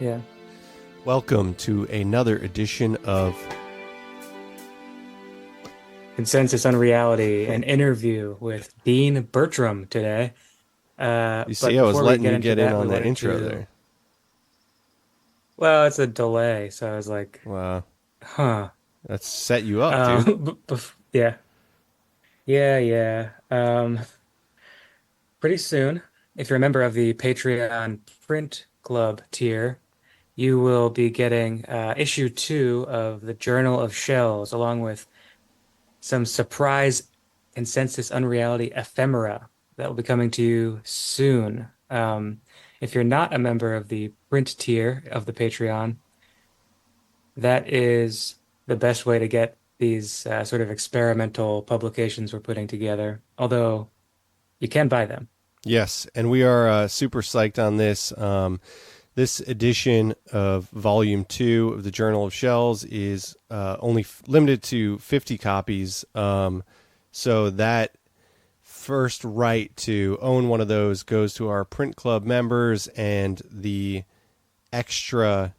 Yeah. Welcome to another edition of Consensus on Reality, an interview with Dean Bertram today. You see, But I was before we letting get you into get in that, we on that wanted intro to. there. Well, it's a delay, so I was like, Wow. huh. That's set you up, dude. Yeah. Yeah, yeah. Pretty soon, if you're a member of the Patreon Print Club tier, you will be getting issue 2 of the Journal of Shells, along with some surprise consensus unreality ephemera that will be coming to you soon. If you're not a member of the print tier of the Patreon, that is the best way to get these sort of experimental publications we're putting together, although you can buy them. Yes, and we are super psyched on this. This edition of Volume 2 of the Journal of Shells is only limited to 50 copies. So that first right to own one of those goes to our print club members, and the extra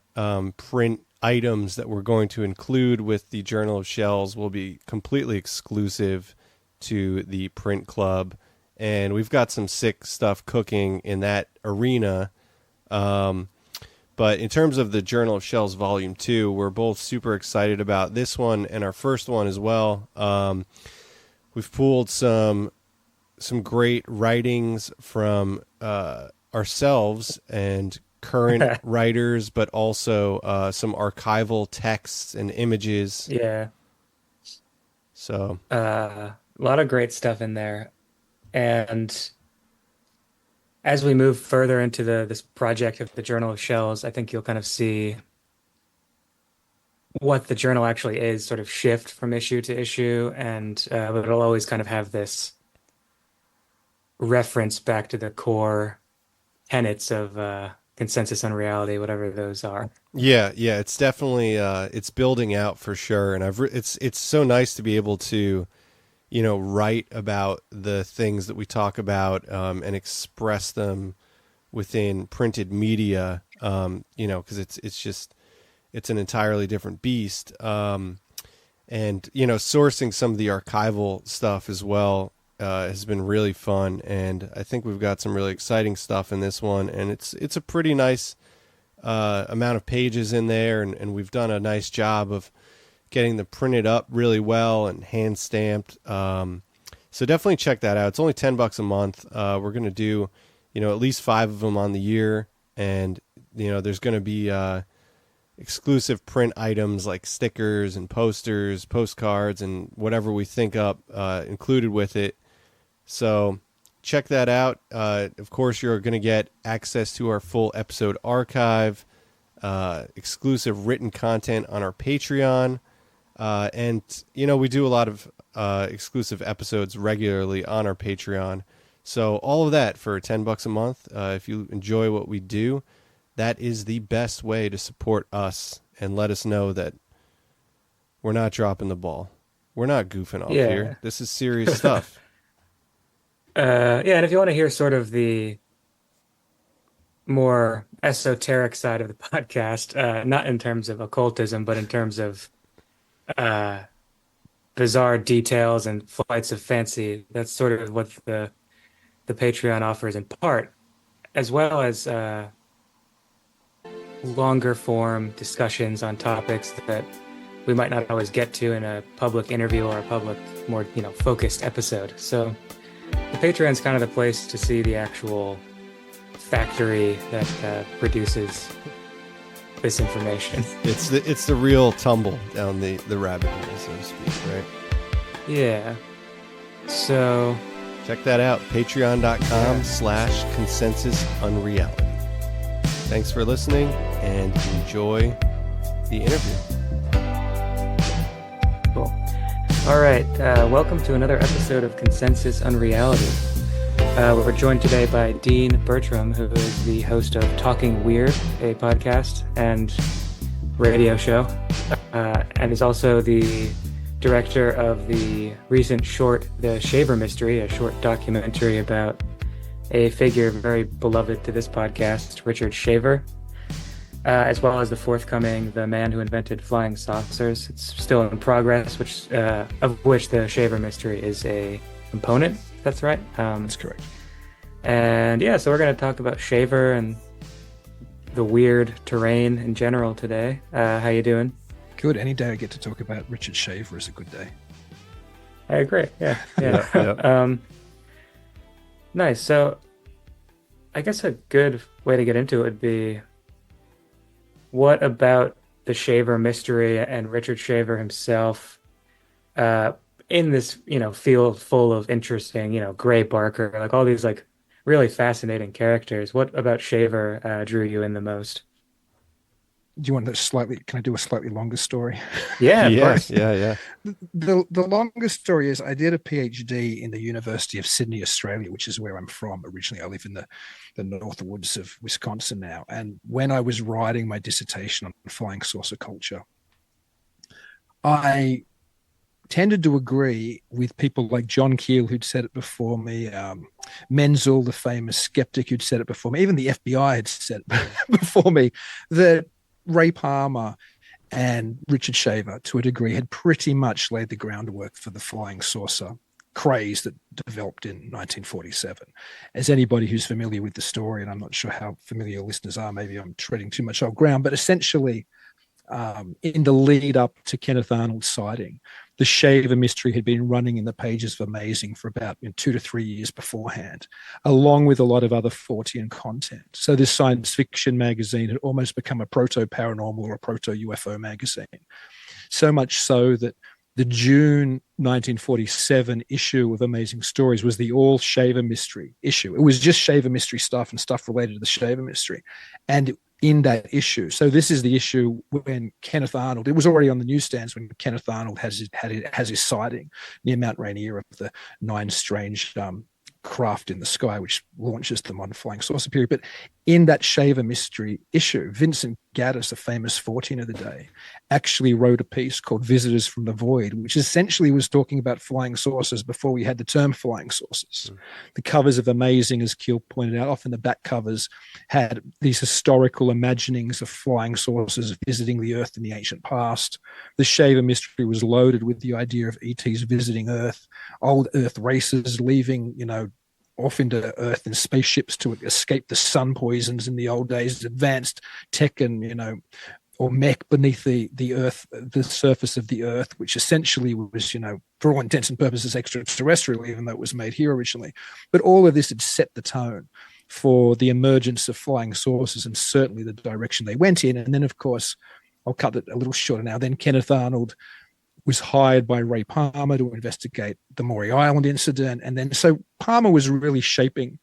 print items that we're going to include with the Journal of Shells will be completely exclusive to the print club. And we've got some sick stuff cooking in that arena. But in terms of the Journal of Shells Volume 2, we're both super excited about this one and our first one as well. We've pulled some great writings from ourselves and current writers, but also some archival texts and images. Yeah. So A lot of great stuff in there. And as we move further into this project of the Journal of Shells, I think you'll kind of see what the journal actually is, sort of shift from issue to issue, and but it'll always kind of have this reference back to the core tenets of consensus on reality, whatever those are. yeah, it's definitely it's building out for sure, and it's so nice to be able to, write about the things that we talk about and express them within printed media, because it's an entirely different beast. And, sourcing some of the archival stuff as well has been really fun. And I think we've got some really exciting stuff in this one. And it's a pretty nice amount of pages in there. And we've done a nice job of getting them printed up really well and hand stamped. So definitely check that out. It's only $10 a month. We're going to do, at least 5 of them on the year. And, there's going to be exclusive print items like stickers and posters, postcards, and whatever we think up included with it. So check that out. Of course, you're going to get access to our full episode archive, exclusive written content on our Patreon. And, we do a lot of exclusive episodes regularly on our Patreon. So all of that for $10 a month. If you enjoy what we do, that is the best way to support us and let us know that we're not dropping the ball. We're not goofing off here. This is serious stuff. And if you want to hear sort of the more esoteric side of the podcast, not in terms of occultism, but in terms of bizarre details and flights of fancy, that's sort of what the Patreon offers in part, as well as longer form discussions on topics that we might not always get to in a public interview or a public, more focused episode. So the Patreon's kind of the place to see the actual factory that produces this information. It's the real tumble down the rabbit hole, so to speak, right? Yeah. So check that out. Patreon.com/consensusunreality. Thanks for listening and enjoy the interview. Cool. All right. Welcome to another episode of Consensus Unreality. We're joined today by Dean Bertram, who is the host of Talking Weird, a podcast and radio show, and is also the director of the recent short, The Shaver Mystery, a short documentary about a figure very beloved to this podcast, Richard Shaver. as well as the forthcoming The Man Who Invented Flying Saucers. It's still in progress, which of which the Shaver mystery is a component. That's right. That's correct. And yeah, so we're going to talk about Shaver and the weird terrain in general today. How you doing? Good. Any day I get to talk about Richard Shaver is a good day. I agree. Yeah, yeah. Yeah, yeah. Nice. So I guess a good way to get into it would be, what about the Shaver mystery and Richard Shaver himself, uh, in this, field full of interesting, Gray Barker, like all these like really fascinating characters. What about Shaver drew you in the most? Do you want to can I do a slightly longer story? Yeah, of Yeah, course. yeah, yeah. The longest story is I did a PhD in the University of Sydney, Australia, which is where I'm from. Originally, I live in the north woods of Wisconsin now. And when I was writing my dissertation on flying saucer culture, I tended to agree with people like John Keel, who'd said it before me, Menzel, the famous skeptic, who'd said it before me, even the FBI had said it before me, that Ray Palmer and Richard Shaver, to a degree, had pretty much laid the groundwork for the flying saucer craze that developed in 1947. As anybody who's familiar with the story, and I'm not sure how familiar listeners are, maybe I'm treading too much old ground, but essentially, in the lead up to Kenneth Arnold's sighting, the Shaver mystery had been running in the pages of Amazing for about 2 to 3 years beforehand, along with a lot of other Fortean content. So this science fiction magazine had almost become a proto-paranormal or a proto-UFO magazine. So much so that the June 1947 issue of Amazing Stories was the all Shaver mystery issue. It was just Shaver mystery stuff and stuff related to the Shaver mystery. And in that issue, so this is the issue when Kenneth Arnold, it was already on the newsstands when Kenneth Arnold has his sighting near Mount Rainier of the nine strange craft in the sky, which launches the modern flying saucer period. But in that Shaver mystery issue, Vincent Gaddis, a famous Fortean of the day, actually wrote a piece called Visitors from the Void, which essentially was talking about flying saucers before we had the term flying saucers. The covers of Amazing, as Keel pointed out, often the back covers had these historical imaginings of flying saucers visiting the Earth in the ancient past. The Shaver mystery was loaded with the idea of ETs visiting Earth, old Earth races leaving, off into Earth in spaceships to escape the sun poisons in the old days, advanced tech and, or mech beneath the Earth, the surface of the Earth, which essentially was, for all intents and purposes, extraterrestrial, even though it was made here originally. But all of this had set the tone for the emergence of flying saucers and certainly the direction they went in. And then, of course, I'll cut it a little shorter now. Then Kenneth Arnold was hired by Ray Palmer to investigate the Maury Island incident. And then, so Palmer was really shaping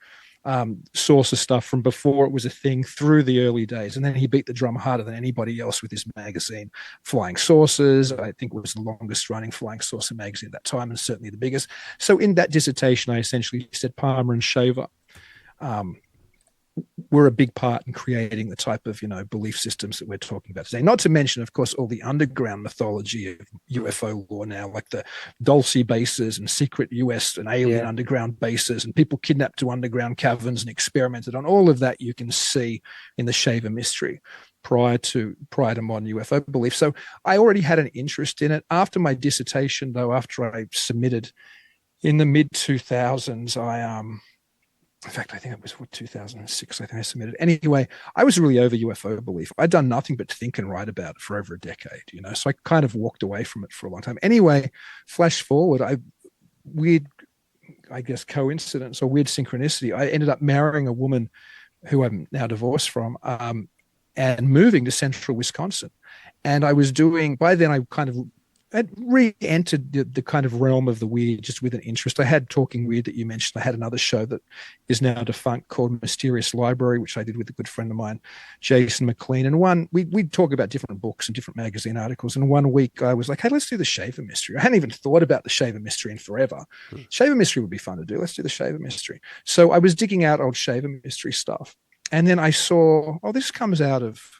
saucer stuff from before it was a thing through the early days. And then he beat the drum harder than anybody else with his magazine, Flying Saucers. I think it was the longest running flying saucer magazine at that time and certainly the biggest. So in that dissertation, I essentially said Palmer and Shaver were a big part in creating the type of, belief systems that we're talking about today. Not to mention, of course, all the underground mythology of UFO lore now, like the Dulce bases and secret US and alien underground bases and people kidnapped to underground caverns and experimented on. All of that you can see in the Shaver mystery prior to modern UFO belief. So I already had an interest in it. After my dissertation, though, after I submitted in the mid 2000s, in fact, I think it was 2006, I think I submitted. Anyway, I was really over UFO belief. I'd done nothing but think and write about it for over a decade, so I kind of walked away from it for a long time. Anyway, flash forward, weird, I guess, coincidence or weird synchronicity, I ended up marrying a woman who I'm now divorced from and moving to central Wisconsin. And I was by then I kind of had re-entered the kind of realm of the weird just with an interest. I had Talking Weird that you mentioned. I had another show that is now defunct called Mysterious Library, which I did with a good friend of mine, Jason McLean. And we'd talk about different books and different magazine articles. And one week I was like, hey, let's do the Shaver mystery. I hadn't even thought about the Shaver mystery in forever. Shaver mystery would be fun to do. Let's do the Shaver mystery. So I was digging out old Shaver mystery stuff. And then I saw, this comes out of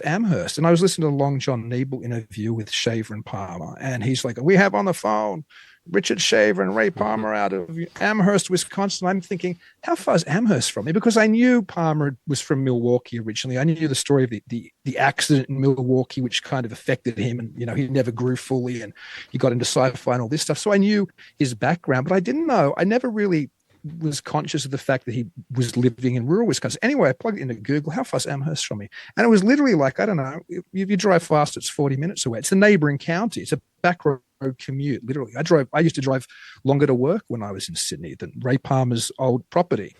Amherst. And I was listening to a Long John Nebel interview with Shaver and Palmer. And he's like, we have on the phone Richard Shaver and Ray Palmer out of Amherst, Wisconsin. I'm thinking, how far is Amherst from me? Because I knew Palmer was from Milwaukee originally. I knew the story of the accident in Milwaukee, which kind of affected him. And, he never grew fully and he got into sci-fi and all this stuff. So I knew his background, but I didn't know. I never really was conscious of the fact that he was living in rural Wisconsin. Anyway, I plugged it into Google, how far is Amherst from me? And it was literally like, I don't know, if you drive fast, it's 40 minutes away. It's a neighboring county. It's a back road commute, literally. I used to drive longer to work when I was in Sydney than Ray Palmer's old property.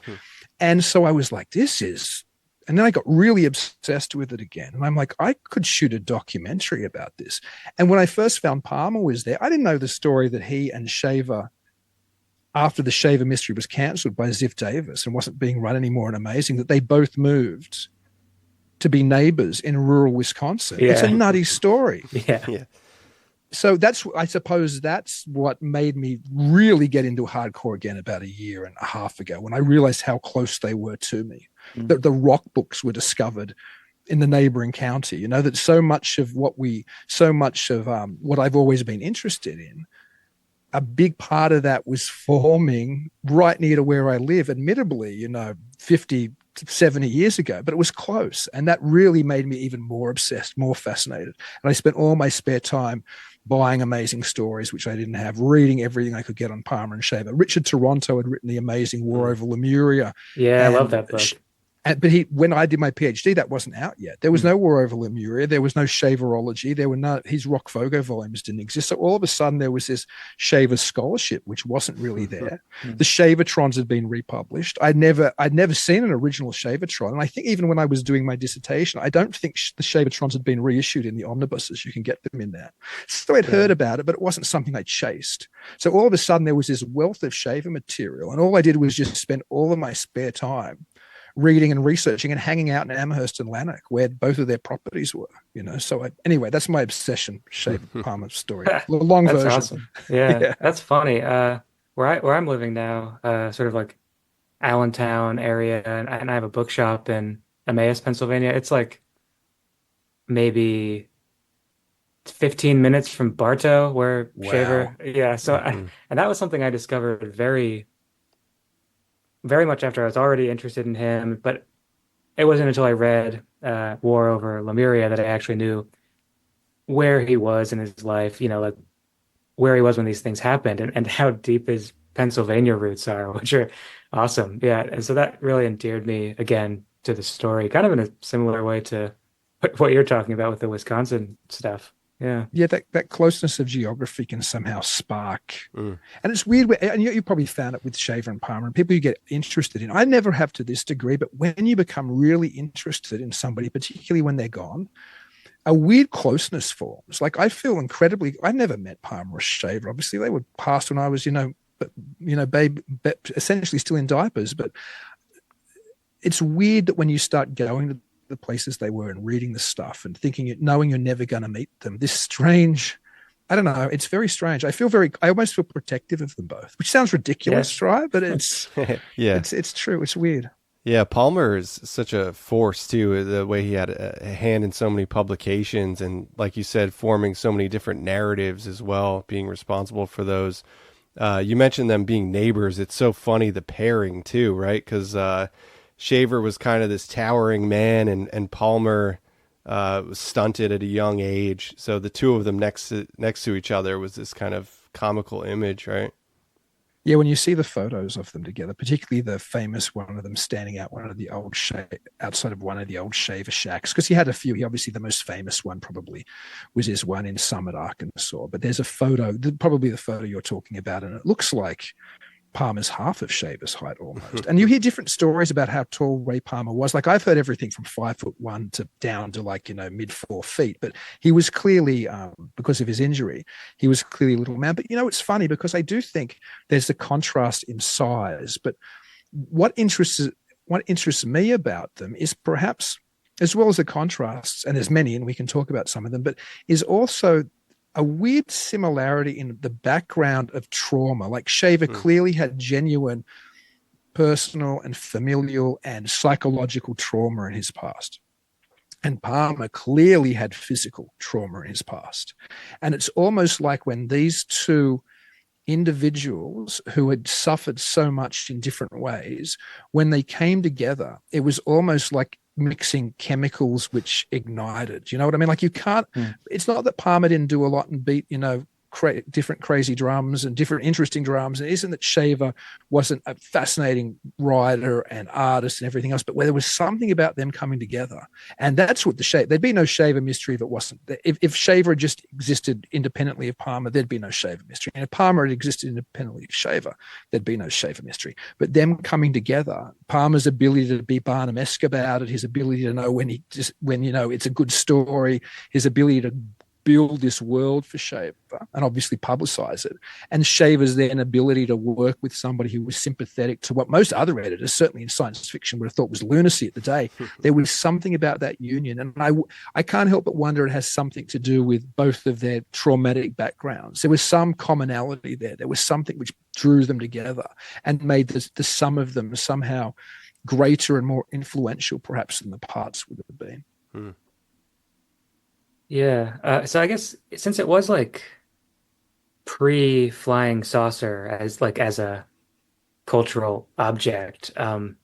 And so I was like, and then I got really obsessed with it again. And I'm like, I could shoot a documentary about this. And when I first found Palmer was there, I didn't know the story that he and Shaver, after the Shaver mystery was cancelled by Ziff Davis and wasn't being run anymore and amazing, that they both moved to be neighbors in rural Wisconsin. Yeah. It's a nutty story. Yeah. So I suppose that's what made me really get into hardcore again about a year and a half ago, when I realized how close they were to me. The rock books were discovered in the neighboring county, that so much of what I've always been interested in, a big part of that was forming right near to where I live, admittedly, 50, 70 years ago, but it was close. And that really made me even more obsessed, more fascinated. And I spent all my spare time buying amazing stories, which I didn't have, reading everything I could get on Palmer and Shaver. Richard Toronto had written the amazing War Over Lemuria. Yeah, I love that book. But when I did my PhD, that wasn't out yet. There was no War Over Lemuria. There was no Shaverology. There were no, his Rock Fogo volumes didn't exist. So all of a sudden there was this Shaver scholarship, which wasn't really there. The Shavertrons had been republished. I'd never seen an original Shavertron. And I think even when I was doing my dissertation, I don't think the Shavertrons had been reissued in the omnibuses. You can get them in there. So I'd heard about it, but it wasn't something I chased. So all of a sudden there was this wealth of Shaver material. And all I did was just spend all of my spare time reading and researching and hanging out in Amherst and Lanark, where both of their properties were, So anyway, that's my obsession, Shaver Palmer story. Long that's version. Awesome. Yeah, that's funny. Where I'm living now, sort of like Allentown area, and I have a bookshop in Emmaus, Pennsylvania. It's like maybe 15 minutes from Bartow, where Shaver. Yeah, so and that was something I discovered very much after I was already interested in him, but it wasn't until I read War Over Lemuria that I actually knew where he was in his life, like where he was when these things happened and how deep his Pennsylvania roots are, which are awesome. Yeah. And so that really endeared me again to the story, kind of in a similar way to what you're talking about with the Wisconsin stuff. Yeah. Yeah, that closeness of geography can somehow spark. And it's weird, and you probably found it with Shaver and Palmer and people you get interested in. I never have to this degree, but when you become really interested in somebody, particularly when they're gone, a weird closeness forms. Like I feel I never met Palmer or Shaver. Obviously, they were passed when I was, babe, essentially still in diapers. But it's weird that when you start going to the places they were and reading the stuff and knowing you're never going to meet them, this strange, I don't know, it's very strange. I almost feel protective of them both, which sounds ridiculous, right? But it's it's true. It's weird. Yeah, Palmer is such a force too, the way he had a hand in so many publications and, like you said, forming so many different narratives as well, being responsible for those. You mentioned them being neighbors. It's so funny, the pairing too, right? Because Shaver was kind of this towering man, and Palmer was stunted at a young age. So the two of them next to each other was this kind of comical image, right? Yeah, when you see the photos of them together, particularly the famous one of them standing out outside of one of the old Shaver shacks, because he had a few. He obviously, the most famous one probably was his one in Summit, Arkansas. But there's a photo, probably the photo you're talking about, and it looks like Palmer's half of Shaver's height almost. And you hear different stories about how tall Ray Palmer was. Like I've heard everything from 5'1" to down to mid 4 feet, but he was clearly, because of his injury, he was clearly a little man. But it's funny because I do think there's a contrast in size, but what interests me about them is perhaps, as well as the contrasts, and there's many, and we can talk about some of them, but is also a weird similarity in the background of trauma. Like Shaver clearly had genuine personal and familial and psychological trauma in his past. And Palmer clearly had physical trauma in his past. And it's almost like when these two individuals who had suffered so much in different ways, when they came together, it was almost like mixing chemicals which ignited. You know what I mean? Like you can't, Hmm. it's not that Palmer didn't do a lot and beat, different crazy drums and different interesting drums. And it isn't that Shaver wasn't a fascinating writer and artist and everything else, but where there was something about them coming together. And that's what there'd be no Shaver mystery if it wasn't. If Shaver just existed independently of Palmer, there'd be no Shaver mystery. And if Palmer had existed independently of Shaver, there'd be no Shaver mystery. But them coming together, Palmer's ability to be Barnum-esque about it, his ability to know when it's a good story, his ability to build this world for Shaver and obviously publicize it. And Shaver's then ability to work with somebody who was sympathetic to what most other editors, certainly in science fiction, would have thought was lunacy at the day. There was something about that union. And I can't help but wonder it has something to do with both of their traumatic backgrounds. There was some commonality there. There was something which drew them together and made the sum of them somehow greater and more influential perhaps than the parts would have been. Hmm. Yeah. So I guess since it was like pre-flying saucer as a cultural object, do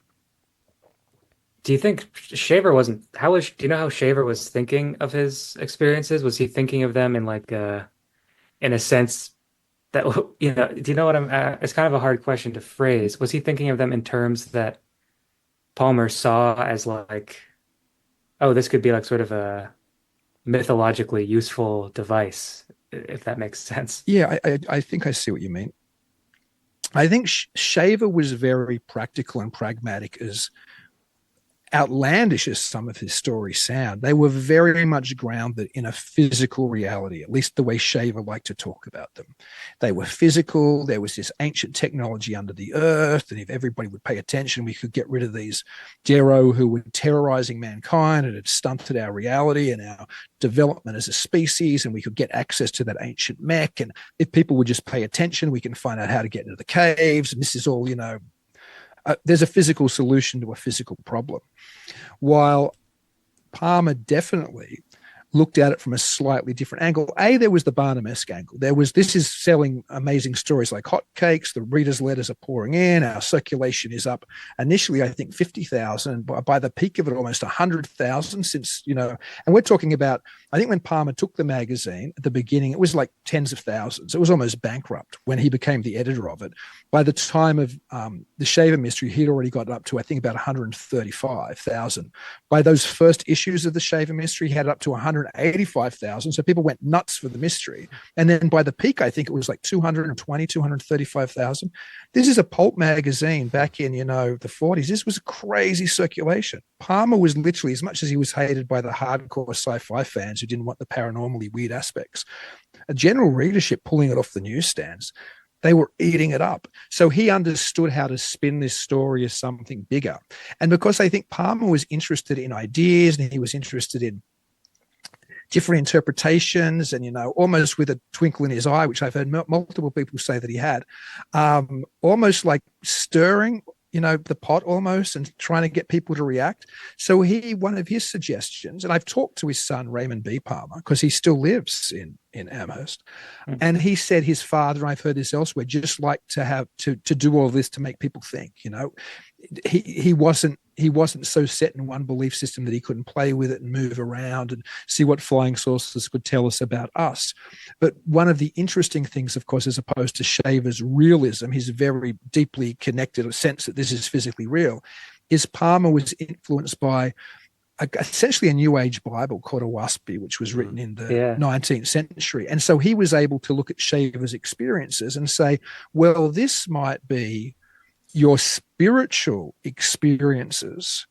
you think Shaver wasn't do you know how Shaver was thinking of his experiences? Was he thinking of them in like in a sense that do you know what it's kind of a hard question to phrase. Was he thinking of them in terms that Palmer saw as like, oh, this could be like sort of a mythologically useful device, if that makes sense? Yeah, I think I see what you mean. I think Shaver was very practical and pragmatic, as outlandish as some of his stories sound. They were very much grounded in a physical reality, at least the way Shaver liked to talk about them. They were physical. There was this ancient technology under the earth, and if everybody would pay attention, we could get rid of these Darrow who were terrorizing mankind and had stunted our reality and our development as a species, and we could get access to that ancient mech. And if people would just pay attention, we can find out how to get into the caves. And this is all, there's a physical solution to a physical problem. While Palmer definitely looked at it from a slightly different angle. There was the Barnum-esque angle. This is selling amazing stories like hotcakes. The readers' letters are pouring in. Our circulation is up initially, I think, 50,000. By the peak of it, almost 100,000 since, and we're talking about, I think when Palmer took the magazine at the beginning, it was like tens of thousands. It was almost bankrupt when he became the editor of it. By the time of the Shaver Mystery, he'd already got up to, I think, about 135,000. By those first issues of the Shaver Mystery, he had it up to 185,000. So people went nuts for the mystery. And then by the peak, I think it was like 235,000. This is a pulp magazine back in, the 40s. This was a crazy circulation. Palmer was literally, as much as he was hated by the hardcore sci-fi fans who didn't want the paranormally weird aspects, a general readership pulling it off the newsstands. They were eating it up. So he understood how to spin this story as something bigger. And because I think Palmer was interested in ideas and he was interested in different interpretations and, almost with a twinkle in his eye, which I've heard multiple people say that he had, almost like stirring, the pot almost and trying to get people to react. So one of his suggestions, and I've talked to his son, Raymond B. Palmer, because he still lives in Amherst. Mm-hmm. And he said his father, and I've heard this elsewhere, just liked to have to do all this to make people think, he wasn't so set in one belief system that he couldn't play with it and move around and see what flying saucers could tell us about us. But one of the interesting things, of course, as opposed to Shaver's realism, his very deeply connected sense that this is physically real, is Palmer was influenced by essentially a New Age Bible called a Waspi, which was written in the 19th century. And so he was able to look at Shaver's experiences and say, well, this might be your spiritual experiences,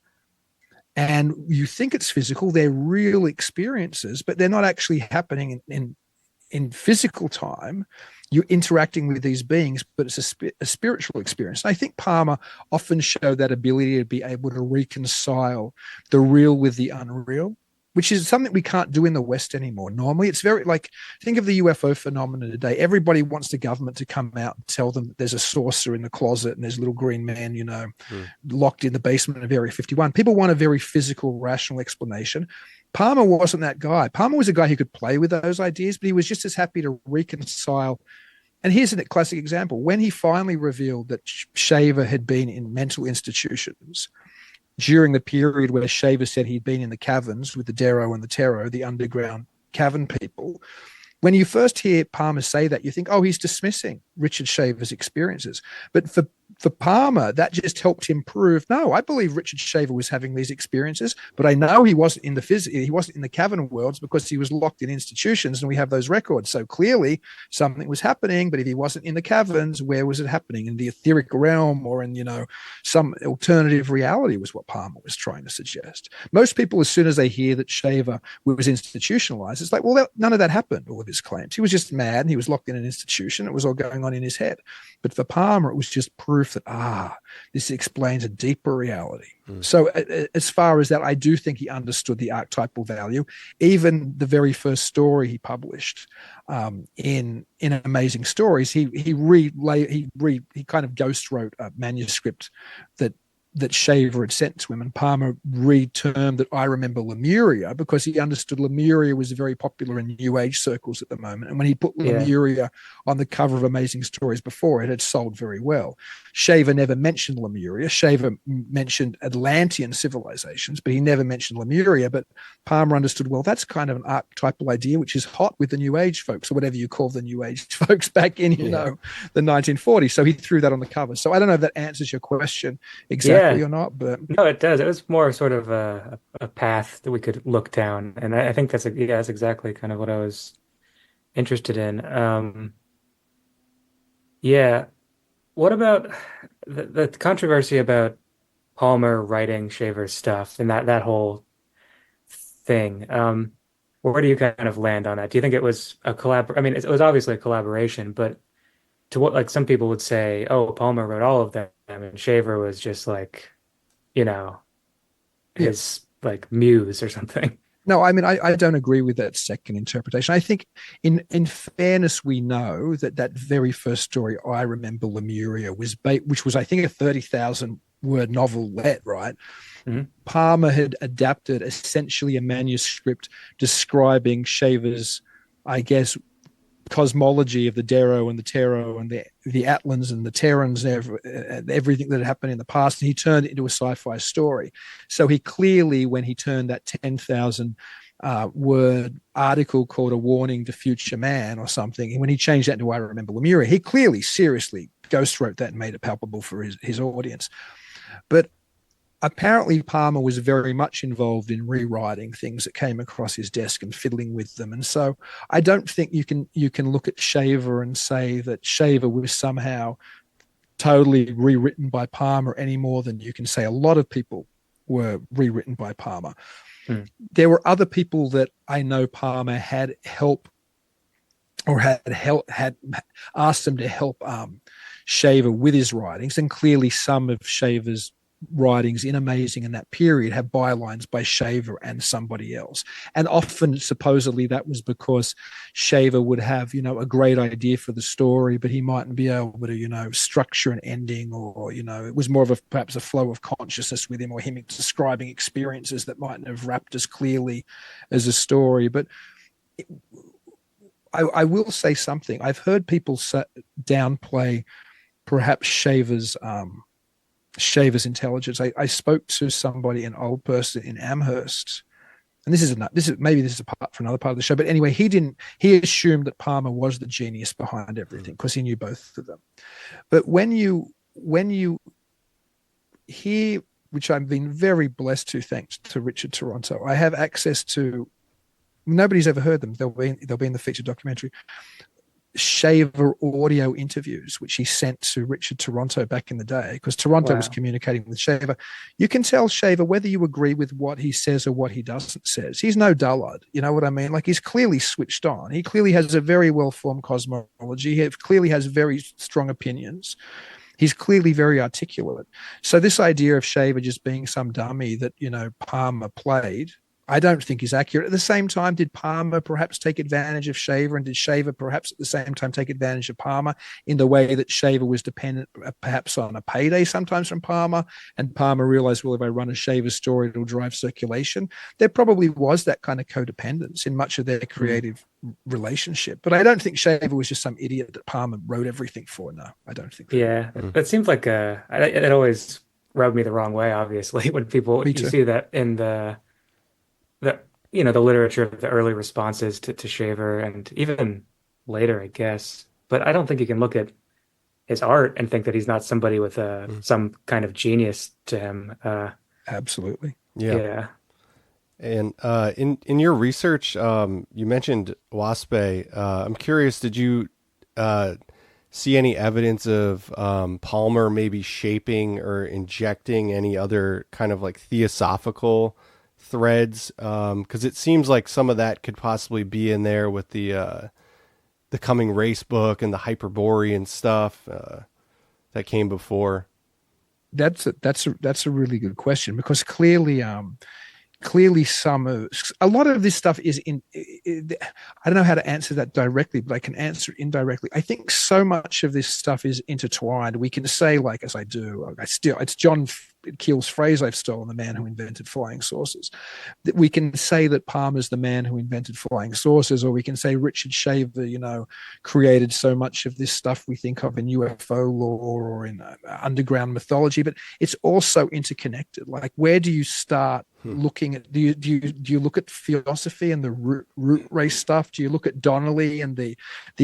and you think it's physical, they're real experiences, but they're not actually happening in physical time. You're interacting with these beings, but it's a spiritual experience. And I think Palmer often showed that ability to be able to reconcile the real with the unreal, which is something we can't do in the West anymore. Normally, it's very think of the UFO phenomenon today. Everybody wants the government to come out and tell them that there's a saucer in the closet and there's a little green man, locked in the basement of Area 51. People want a very physical, rational explanation. Palmer wasn't that guy. Palmer was a guy who could play with those ideas, but he was just as happy to reconcile And here's a classic example. When he finally revealed that Shaver had been in mental institutions during the period where Shaver said he'd been in the caverns with the Darrow and the Terror, the underground cavern people, when you first hear Palmer say that, you think, oh, he's dismissing Richard Shaver's experiences. But for Palmer, that just helped him prove, no, I believe Richard Shaver was having these experiences, but I know he wasn't in he wasn't in the cavern worlds because he was locked in institutions, and we have those records. So clearly something was happening, but if he wasn't in the caverns, where was it happening? In the etheric realm or in, some alternative reality was what Palmer was trying to suggest. Most people, as soon as they hear that Shaver was institutionalized, it's like, well, none of that happened, all of his claims. He was just mad and he was locked in an institution. It was all going on in his head. But for Palmer, it was just proof that, this explains a deeper reality. So as far as that, I do think he understood the archetypal value. Even the very first story he published in Amazing Stories, he kind of ghost wrote a manuscript that Shaver had sent to him, and Palmer retermed that I remember Lemuria because he understood Lemuria was very popular in New Age circles at the moment. And when he put Lemuria on the cover of Amazing Stories before, it had sold very well. Shaver never mentioned Lemuria. Shaver mentioned Atlantean civilizations, but he never mentioned Lemuria. But Palmer understood, well, that's kind of an archetypal idea, which is hot with the New Age folks, or whatever you call the New Age folks back in, the 1940s. So he threw that on the cover. So I don't know if that answers your question exactly or not, but no, it does. It was more sort of a path that we could look down, and I think that's exactly kind of what I was interested in. What about the controversy about Palmer writing Shaver's stuff and that whole thing? Where do you kind of land on that? Do you think it was a I mean, it was obviously a collaboration, but to what, like, some people would say, oh, Palmer wrote all of them, and Shaver was just like, his like muse or something. No, I mean, I don't agree with that second interpretation. I think in fairness, we know that very first story, I Remember Lemuria, which was, I think, a 30,000 word novelette, right? Mm-hmm. Palmer had adapted essentially a manuscript describing Shaver's, I guess, cosmology of the Darrow and the Terror and the Atlans and the Terrans and everything that had happened in the past, and he turned it into a sci-fi story. So he clearly, when he turned that 10,000 word article called A Warning to Future Man or something, and when he changed that to I Remember Lemuria, he clearly seriously ghost wrote that and made it palpable for his audience. But apparently Palmer was very much involved in rewriting things that came across his desk and fiddling with them. And so I don't think you can look at Shaver and say that Shaver was somehow totally rewritten by Palmer any more than you can say a lot of people were rewritten by Palmer. There were other people that I know Palmer had help or had asked them to help Shaver with his writings, and clearly some of Shaver's writings in Amazing in that period have bylines by Shaver and somebody else. And often, supposedly, that was because Shaver would have, a great idea for the story, but he mightn't be able to, structure an ending, or, it was more of perhaps a flow of consciousness with him, or him describing experiences that mightn't have wrapped as clearly as a story. But I will say something. I've heard people downplay perhaps Shaver's intelligence. I spoke to somebody, an old person in Amherst, and this is a part for another part of the show. But anyway, he assumed that Palmer was the genius behind everything because he knew both of them. But when you hear, which I've been very blessed to, thanks to Richard Toronto, I have access to. Nobody's ever heard them. They'll be in the feature documentary. Shaver audio interviews, which he sent to Richard Toronto back in the day, because Toronto was communicating with Shaver. You can tell Shaver whether you agree with what he says or what he doesn't says. He's no dullard. You know what I mean? Like, he's clearly switched on. He clearly has a very well-formed cosmology. He clearly has very strong opinions. He's clearly very articulate. So this idea of Shaver just being some dummy that, Palmer played, I don't think is accurate. At the same time, did Palmer perhaps take advantage of Shaver, and did Shaver perhaps at the same time take advantage of Palmer in the way that Shaver was dependent perhaps on a payday sometimes from Palmer, and Palmer realized, well, if I run a Shaver story, it'll drive circulation. There probably was that kind of codependence in much of their creative relationship. But I don't think Shaver was just some idiot that Palmer wrote everything for. No, I don't think that. Yeah, it seems like it always rubbed me the wrong way, obviously, when people Me you too. see that in the the literature, the early responses to Shaver and even later, I guess. But I don't think you can look at his art and think that he's not somebody with some kind of genius to him. Absolutely. Yeah. Yeah. And in your research, you mentioned Waspe. I'm curious, did you see any evidence of Palmer maybe shaping or injecting any other kind of like theosophical threads? Because it seems like some of that could possibly be in there with the Coming Race book and the Hyperborean stuff that came before. That's a really good question, because clearly a lot of this stuff is I don't know how to answer that directly, but I can answer it indirectly. I think so much of this stuff is intertwined. We can say, like, as I do, it's John Keel's phrase I've stolen, the man who invented flying saucers. That we can say that Palmer's the man who invented flying saucers, or we can say Richard Shaver, created so much of this stuff we think of in UFO lore or in underground mythology. But it's also interconnected. Like, where do you start looking at? Do you look at Theosophy and the root race stuff? Do you look at Donnelly and the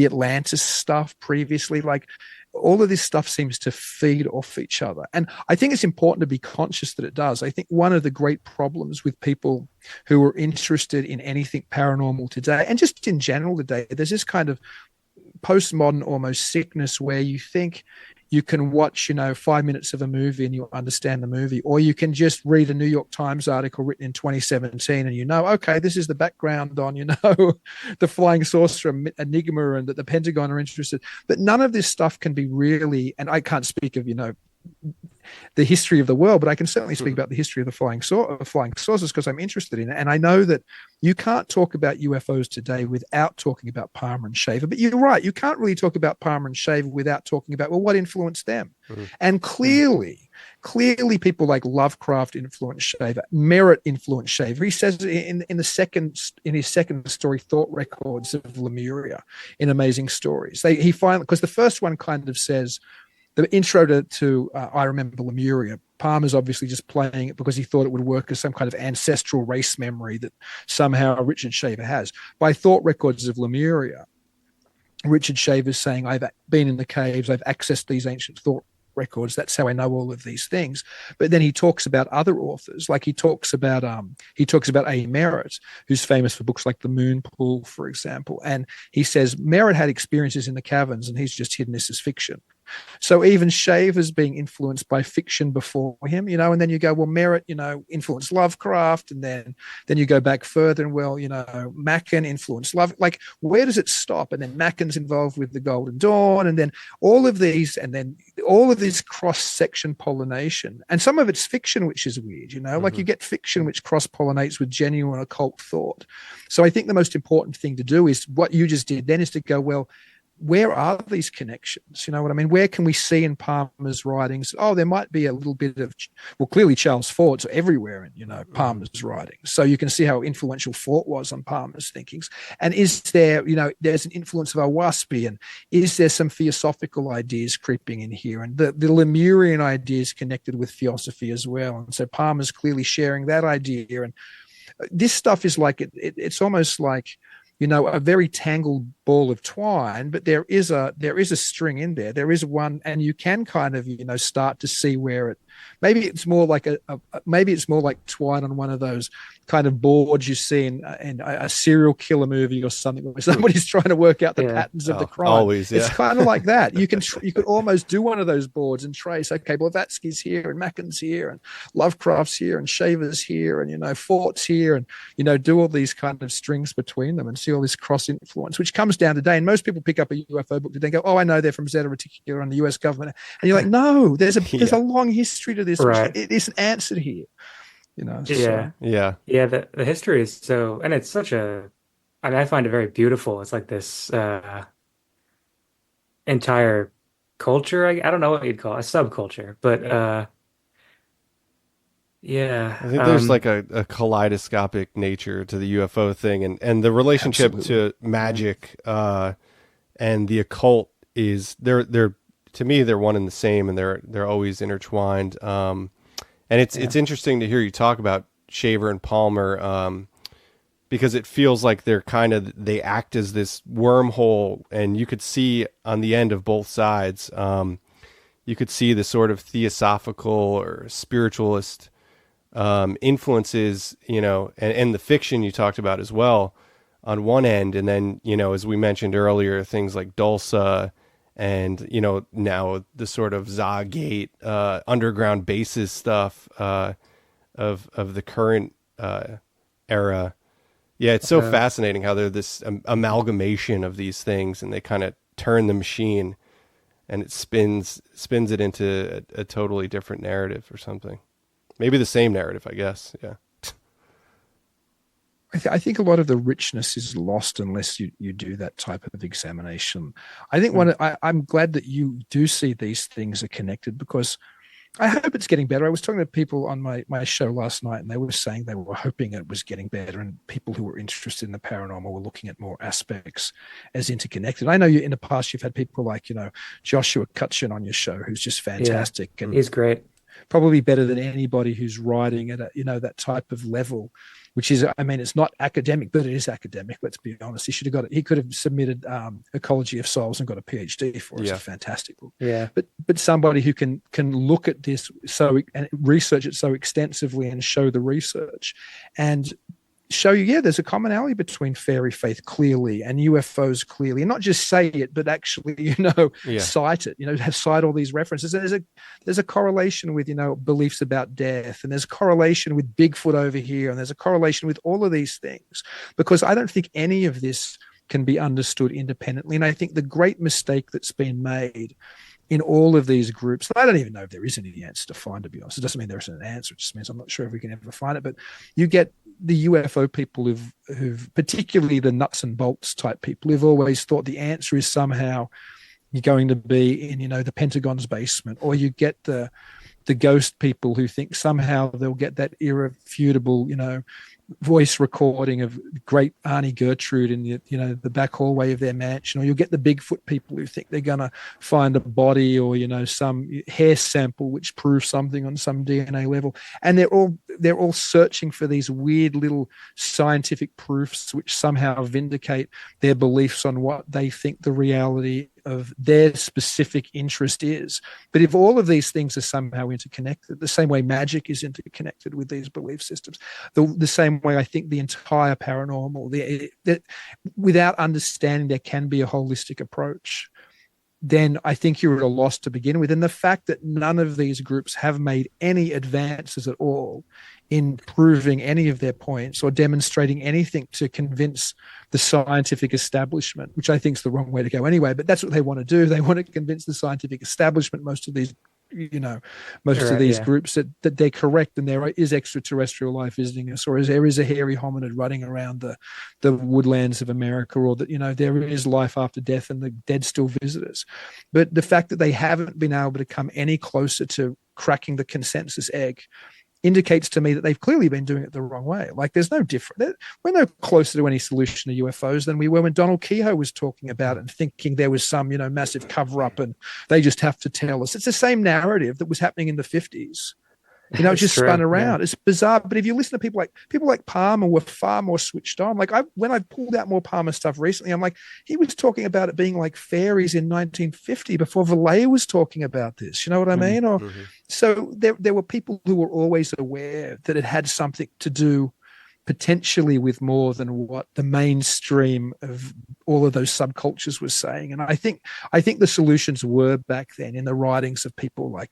Atlantis stuff previously? Like, all of this stuff seems to feed off each other. And I think it's important to be conscious that it does. I think one of the great problems with people who are interested in anything paranormal today, and just in general today, there's this kind of postmodern almost sickness where you think you can watch 5 minutes of a movie and you'll understand the movie, or you can just read a New York Times article written in 2017 and okay, this is the background on the flying saucer enigma, and that the Pentagon are interested. But none of this stuff can be really, and I can't speak of the history of the world, but I can certainly speak about the history of the flying saucers, because I'm interested in it. And I know that you can't talk about UFOs today without talking about Palmer and Shaver. But you're right, you can't really talk about Palmer and Shaver without talking about, well, what influenced them? And clearly people like Lovecraft influenced Shaver, Merritt influenced Shaver. He says in his second story, Thought Records of Lemuria, in Amazing Stories, he finally, because the first one kind of says, the intro to I Remember Lemuria, Palmer's obviously just playing it because he thought it would work as some kind of ancestral race memory that somehow Richard Shaver has. By Thought Records of Lemuria, Richard Shaver's saying, I've been in the caves, I've accessed these ancient thought records, that's how I know all of these things. But then he talks about other authors, like he talks about A. Merritt, who's famous for books like The Moon Pool, for example. And he says Merritt had experiences in the caverns and he's just hidden this as fiction. So even Shaver's being influenced by fiction before him, and then you go, well, Merritt, influenced Lovecraft, and then you go back further and, well, Machen influenced Love. Like, where does it stop? And then Machen's involved with the Golden Dawn, and then all of this cross-section pollination. And some of it's fiction, which is weird, like you get fiction which cross-pollinates with genuine occult thought. So I think the most important thing to do is what you just did then, is to go, well, where are these connections? You know what I mean? Where can we see in Palmer's writings? Oh, there might be a little bit of, well, clearly Charles Fort's everywhere in, Palmer's writings. So you can see how influential Fort was on Palmer's thinkings. And is there, there's an influence of Waspe, and is there some theosophical ideas creeping in here? And the Lemurian ideas connected with Theosophy as well. And so Palmer's clearly sharing that idea. And this stuff is like, it's almost like, a very tangled ball of twine, but there is a string in there. There is one, and you can kind of, start to see where it, maybe it's more like maybe it's more like twine on one of those kind of boards you see in a serial killer movie or something, where somebody's trying to work out the patterns of the crime. Always, yeah. It's kind of like that. You could almost do one of those boards and trace, okay, Blavatsky's here and Machen's here and Lovecraft's here and Shaver's here and, Fort's here, and, do all these kind of strings between them and see all this cross influence, which comes down today. And most people pick up a UFO book today and go, oh, I know they're from Zeta Reticula and the US government. And you're like, no, there's a long history to this. Right. It isn't answered here. So Yeah. Yeah. Yeah, the history is so, and it's such I mean, I find it very beautiful. It's like this entire culture. I don't know what you'd call it, a subculture, but I yeah, think there's like a kaleidoscopic nature to the UFO thing, and the relationship absolutely. to magic and the occult is they're to me they're one and the same, and they're always intertwined. And Yeah. it's interesting to hear you talk about Shaver and Palmer, because it feels like they act as this wormhole, and you could see on the end of both sides. You could see the sort of theosophical or spiritualist influences, and the fiction you talked about as well on one end. And then, as we mentioned earlier, things like Dulce and, now the sort of Zagate, underground bases stuff, of the current, era. Yeah. It's so uh, fascinating how they're this amalgamation of these things, and they kind of turn the machine and it spins it into a totally different narrative or something. Maybe the same narrative, I guess. Yeah. I think a lot of the richness is lost unless you do that type of examination. I think I'm glad that you do see these things are connected, because I hope it's getting better. I was talking to people on my show last night, and they were saying they were hoping it was getting better, and people who were interested in the paranormal were looking at more aspects as interconnected. I know in the past you've had people like, Joshua Cutchin on your show, who's just yeah, fantastic and he's great. probably better than anybody who's writing at that type of level, which is, I mean, it's not academic, but it is academic. Let's be honest. He should have got it. He could have submitted Ecology of Souls and got a PhD for it. It's a Yeah. fantastic book. Yeah, But somebody who can look at this and research it so extensively and show the research and show you, yeah, there's a commonality between fairy faith clearly and UFOs clearly, and not just say it, but actually, Yeah. cite it, cite all these references. And there's a correlation with, beliefs about death, and there's a correlation with Bigfoot over here, and there's a correlation with all of these things, because I don't think any of this can be understood independently. And I think the great mistake that's been made in all of these groups, and I don't even know if there is any answer to find, to be honest. It doesn't mean there isn't an answer. It just means I'm not sure if we can ever find it. But you get the UFO people who've particularly the nuts and bolts type people, who've always thought the answer is somehow you're going to be in, the Pentagon's basement, or you get the ghost people who think somehow they'll get that irrefutable, voice recording of great Auntie Gertrude in the back hallway of their mansion, or you'll get the Bigfoot people who think they're going to find a body or some hair sample which proves something on some DNA level, and they're all searching for these weird little scientific proofs which somehow vindicate their beliefs on what they think the reality of their specific interest is. But if all of these things are somehow interconnected, the same way magic is interconnected with these belief systems, the same way I think the entire paranormal, without understanding there can be a holistic approach, then I think you're at a loss to begin with. And the fact that none of these groups have made any advances at all in proving any of their points or demonstrating anything to convince the scientific establishment, which I think is the wrong way to go anyway, but that's what they want to do. They want to convince the scientific establishment, most of these right, yeah, groups, that they're correct and there is extraterrestrial life visiting us, or there is a hairy hominid running around the woodlands of America, or that there is life after death and the dead still visit us. But the fact that they haven't been able to come any closer to cracking the consensus egg indicates to me that they've clearly been doing it the wrong way. Like, there's no different. We're no closer to any solution to UFOs than we were when Donald Kehoe was talking about it and thinking there was some, massive cover up and they just have to tell us. It's the same narrative that was happening in the 50s. It it's just spun true. Yeah, around. It's bizarre. But if you listen to people like Palmer were far more switched on. Like, when I pulled out more Palmer stuff recently, I'm like, he was talking about it being like fairies in 1950 before Vallejo was talking about this. You know what I mean? Or Mm-hmm. so there were people who were always aware that it had something to do potentially with more than what the mainstream of all of those subcultures was saying. And I think the solutions were back then in the writings of people like,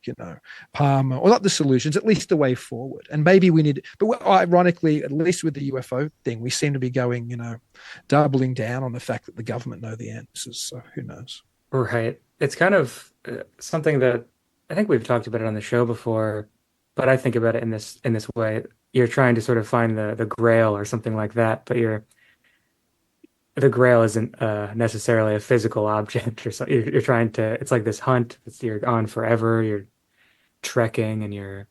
Palmer, or not the solutions, at least the way forward. And maybe we need, but ironically, at least with the UFO thing, we seem to be going, doubling down on the fact that the government know the answers. So who knows? right. It's kind of something that I think we've talked about it on the show before, but I think about it in this way. you're trying to sort of find the grail or something like that, but the grail isn't necessarily a physical object or something. You're trying to, it's like this hunt. You're on forever. You're trekking and you're,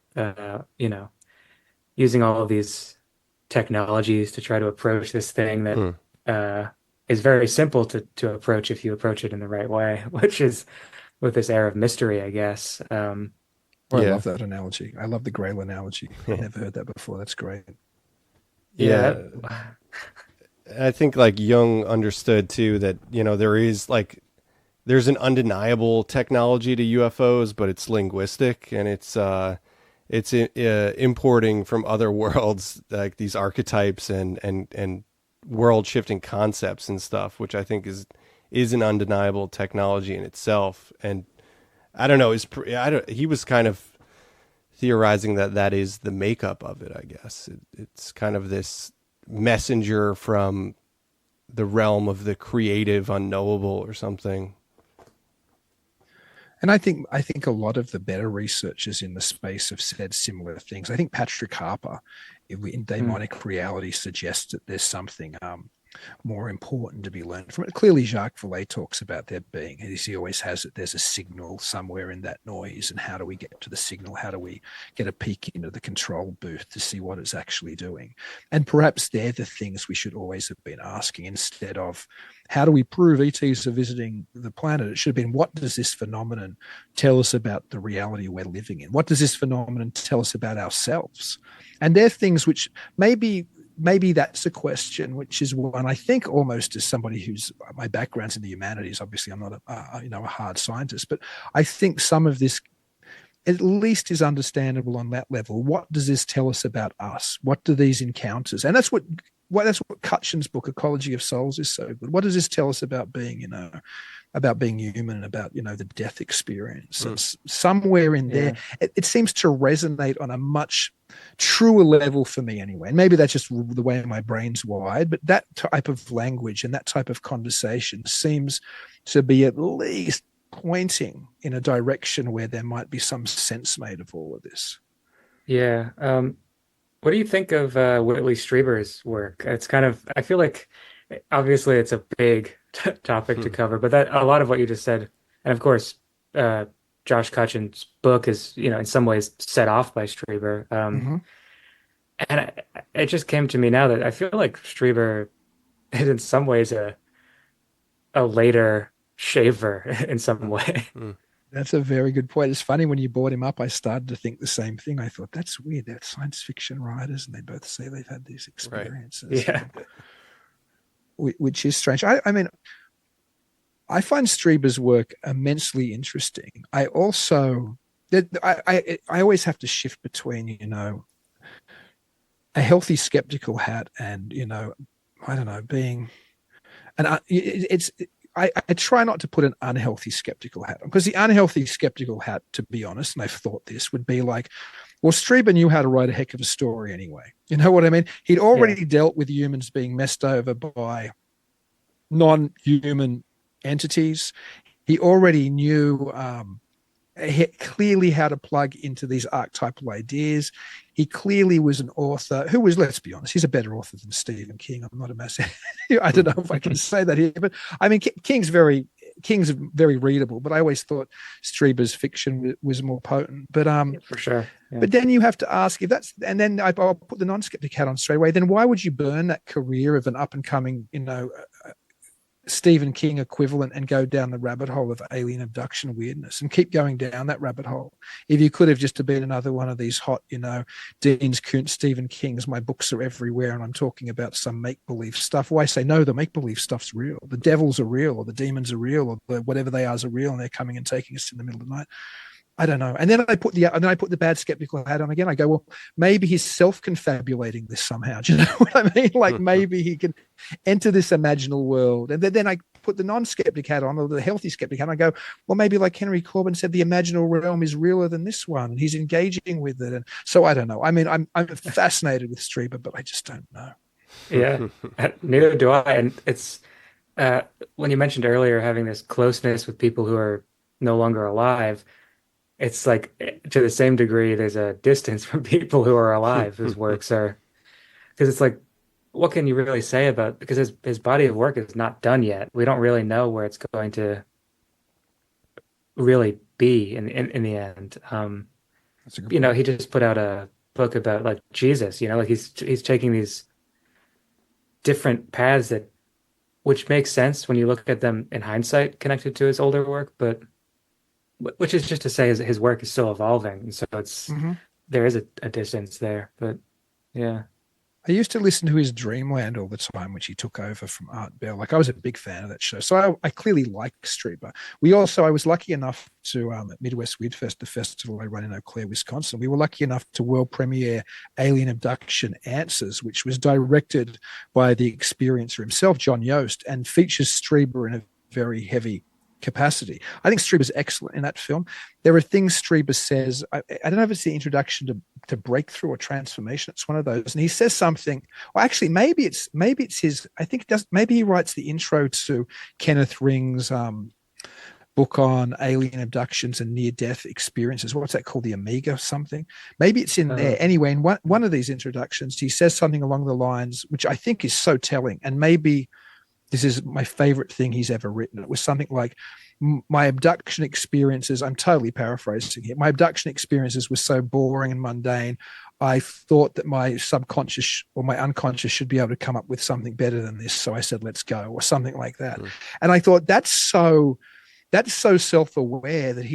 using all of these technologies to try to approach this thing that Mm. uh, is very simple to approach if you approach it in the right way, which is with this air of mystery, I guess. Oh, I Yeah. love that analogy. I love the Grail analogy. I've never heard that before. That's great. Yeah, Yeah. I think like Jung understood too that, there's an undeniable technology to UFOs, but it's linguistic and it's importing from other worlds like these archetypes and world shifting concepts and stuff, which I think is an undeniable technology in itself. And I don't know, he was kind of theorizing that is the makeup of it, I guess. It's kind of this messenger from the realm of the creative unknowable or something. And I think a lot of the better researchers in the space have said similar things. I think Patrick Harper in mm, Demonic Reality suggests that there's something more important to be learned from it. Clearly, Jacques Vallée talks about there being, as he always has it, there's a signal somewhere in that noise. And how do we get to the signal? How do we get a peek into the control booth to see what it's actually doing? And perhaps they're the things we should always have been asking instead of how do we prove ETs are visiting the planet? It should have been, what does this phenomenon tell us about the reality we're living in? What does this phenomenon tell us about ourselves? And they're things which maybe that's a question, which is one I think almost as somebody who's my background's in the humanities. Obviously, I'm not a hard scientist, but I think some of this at least is understandable on that level. What does this tell us about us? What do these encounters? And that's what Cutchin's book, Ecology of Souls, is so good. What does this tell us about being, about being human and about, the death experience? And somewhere in there, yeah, it seems to resonate on a much truer level for me anyway. And maybe that's just the way my brain's wired, but that type of language and that type of conversation seems to be at least pointing in a direction where there might be some sense made of all of this. yeah. What do you think of Whitley Strieber's work? It's kind of, I feel like obviously it's a big topic to Hmm. cover, but that a lot of what you just said, and of course, uh, Josh Cutchin's book is, in some ways set off by Strieber. Mm-hmm. And it just came to me now that I feel like Strieber is in some ways a later shaver in some way. Hmm. That's a very good point. It's funny when you brought him up, I started to think the same thing. I thought that's weird. They're science fiction writers, and they both say they've had these Right. experiences, Yeah. which is strange. I mean, I find Strieber's work immensely interesting. I also, I always have to shift between, a healthy skeptical hat and, I don't know, being, and I try not to put an unhealthy skeptical hat on, because the unhealthy skeptical hat, to be honest, and I've thought this, would be like, well, Strieber knew how to write a heck of a story anyway. You know what I mean? He'd Yeah. already dealt with humans being messed over by non-human entities. He already knew clearly how to plug into these archetypal ideas. He clearly was an author who was, let's be honest, he's a better author than Stephen King. I'm not a massive, I don't know if I can say that here, but I mean, King's very readable, but I always thought Strieber's fiction was more potent. But For sure. Yeah. but then you have to ask if that's, and then I'll put the non-skeptic hat on straight away. Then why would you burn that career of an up and coming, Stephen King equivalent and go down the rabbit hole of alien abduction weirdness and keep going down that rabbit hole? If you could have just been another one of these hot, Dean's, Kuntz, Stephen King's, my books are everywhere, and I'm talking about some make-believe stuff. Why say no? The make-believe stuff's real. The devils are real, or the demons are real, or whatever they are real, and they're coming and taking us in the middle of the night. I don't know. And then I put the bad skeptical hat on again. I go, well, maybe he's self-confabulating this somehow. Do you know what I mean? Like maybe he can enter this imaginal world. And then I put the non-skeptic hat on, or the healthy skeptic hat. And I go, well, maybe like Henry Corbin said, the imaginal realm is realer than this one, and he's engaging with it. And so I don't know. I mean, I'm fascinated with Strieber, but I just don't know. Yeah. Neither do I. And it's when you mentioned earlier having this closeness with people who are no longer alive, it's like to the same degree, there's a distance from people who are alive whose works are because it's like, what can you really say about because his body of work is not done yet. We don't really know where it's going to really be in the end. That's a good point. He just put out a book about like Jesus, like he's taking these different paths that which makes sense when you look at them in hindsight connected to his older work, but which is just to say his work is still evolving. And so Hmm. there is a distance there, but yeah. I used to listen to his Dreamland all the time, which he took over from Art Bell. Like I was a big fan of that show, so I clearly like Strieber. I was lucky enough to at Midwest Weird Fest, the festival I run in Eau Claire, Wisconsin. We were lucky enough to world premiere Alien Abduction Answers, which was directed by the experiencer himself, John Yost, and features Strieber in a very heavy capacity. I think Strieber's excellent in that film. There are things Strieber says. I don't know if it's the introduction to breakthrough or transformation. It's one of those, and he says something. Well, actually, maybe it's his. I think it does. Maybe he writes the intro to Kenneth Ring's book on alien abductions and near-death experiences. What's that called? The Amiga something. Maybe it's in there. Anyway, in one of these introductions, he says something along the lines, which I think is so telling, and maybe this is my favorite thing he's ever written. It was something like, my abduction experiences, I'm totally paraphrasing here. My abduction experiences were so boring and mundane. I thought that my subconscious or my unconscious should be able to come up with something better than this. So I said, let's go, or something like that. Mm. And I thought that's so self-aware that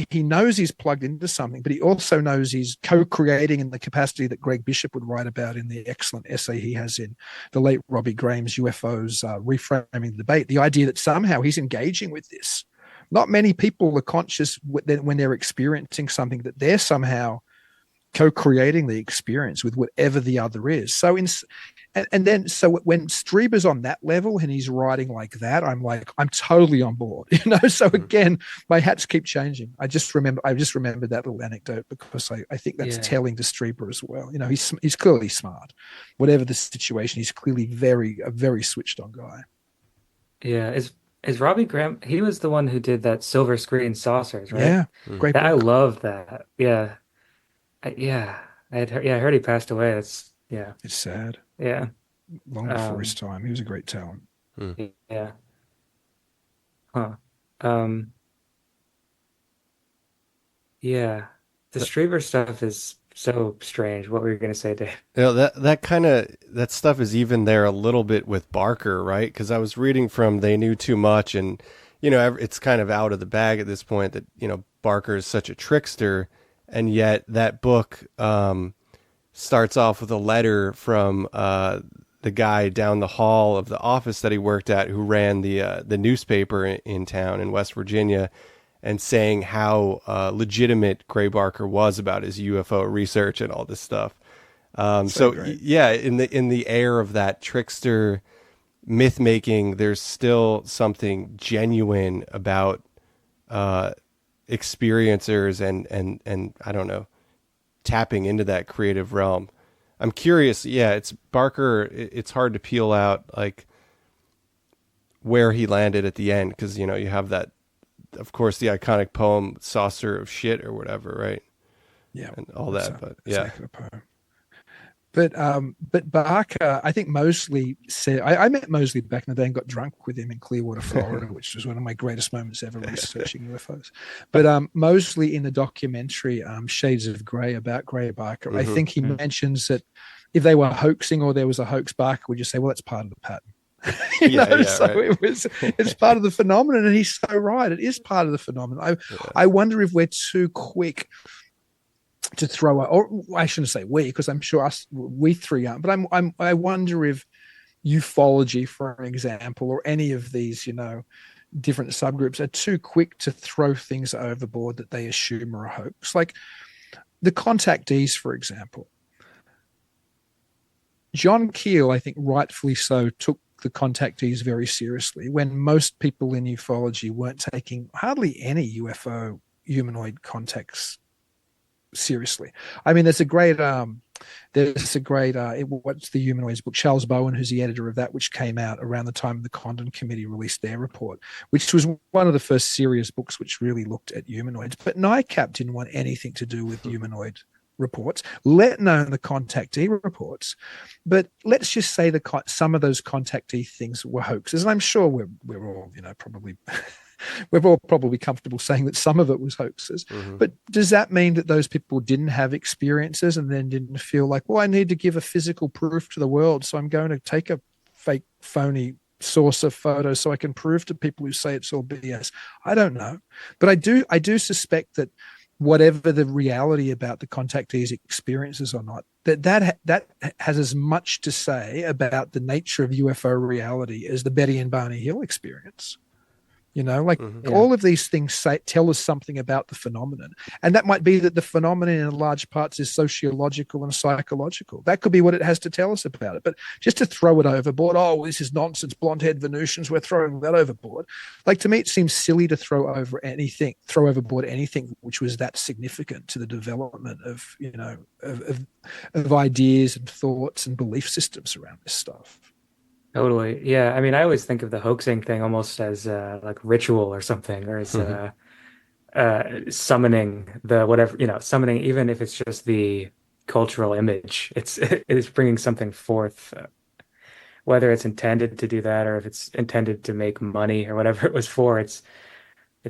he knows he's plugged into something, but he also knows he's co-creating in the capacity that Greg Bishop would write about in the excellent essay he has in the late Robbie Graham's UFOs, Reframing the Debate, the idea that somehow he's engaging with this. Not many people are conscious when they're experiencing something that they're somehow co-creating the experience with whatever the other is. So so when Strieber's on that level and he's writing like that, I'm totally on board, So again, my hats keep changing. I just remembered that little anecdote because I think that's telling to Strieber as well. He's clearly smart. Whatever the situation, he's clearly a very switched on guy. Yeah, is Robbie Graham? He was the one who did that Silver Screen Saucers, right? Yeah, great book. I love that. Yeah, I heard he passed away. It's sad. Yeah, long before his time. He was a great talent. Yeah. Huh. Yeah. The Strieber stuff is so strange. What were you gonna say, Dave? That stuff is even there a little bit with Barker, right? Because I was reading from They Knew Too Much, and it's kind of out of the bag at this point that Barker is such a trickster, and yet that book starts off with a letter from the guy down the hall of the office that he worked at, who ran the newspaper in town in West Virginia, and saying how legitimate Gray Barker was about his UFO research and all this stuff. In the air of that trickster myth making, there's still something genuine about experiencers and I don't know, tapping into that creative realm. I'm curious. Yeah, it's Barker. It's hard to peel out like where he landed at the end, because you have that, of course, the iconic poem "Saucer of Shit" or whatever, right? Yeah, and all that. But yeah. But Barker, I think Mosley said, I met Mosley back in the day and got drunk with him in Clearwater, Florida, which was one of my greatest moments ever researching UFOs. But Mosley in the documentary Shades of Grey about Gray Barker, I think he mentions that if they were hoaxing or there was a hoax, Barker would just say, well, that's part of the pattern. Right. It's part of the phenomenon, and he's so right. It is part of the phenomenon. I wonder if we're too quick to throw out, or I shouldn't say we, because I'm sure we three aren't, but I wonder if ufology, for an example, or any of these, different subgroups are too quick to throw things overboard that they assume are a hoax. Like the contactees, for example. John Keel, I think rightfully so, took the contactees very seriously when most people in ufology weren't taking hardly any UFO humanoid contacts seriously. I mean, there's a great what's the humanoids book, Charles Bowen, who's the editor of that, which came out around the time the Condon Committee released their report, which was one of the first serious books which really looked at humanoids. But NICAP didn't want anything to do with humanoid reports, let alone the contactee reports. But let's just say some of those contactee things were hoaxes, and I'm sure we're all, probably we're all probably comfortable saying that some of it was hoaxes. Hmm. But does that mean that those people didn't have experiences and then didn't feel like, well, I need to give a physical proof to the world, so I'm going to take a fake, phony source of photo so I can prove to people who say it's all BS? I don't know, but I do suspect that whatever the reality about the contactees' experiences or not, that has as much to say about the nature of UFO reality as the Betty and Barney Hill experience. Like Hmm. Yeah. all of these things tell us something about the phenomenon. And that might be that the phenomenon in large parts is sociological and psychological. That could be what it has to tell us about it. But just to throw it overboard, oh, this is nonsense, blonde haired Venusians, we're throwing that overboard. Like, to me, it seems silly to throw overboard anything which was that significant to the development of, of ideas and thoughts and belief systems around this stuff. Totally. Yeah. I mean, I always think of the hoaxing thing almost as like ritual or something, or as summoning the whatever, summoning, even if it's just the cultural image. It is bringing something forth, whether it's intended to do that or if it's intended to make money or whatever it was for. It's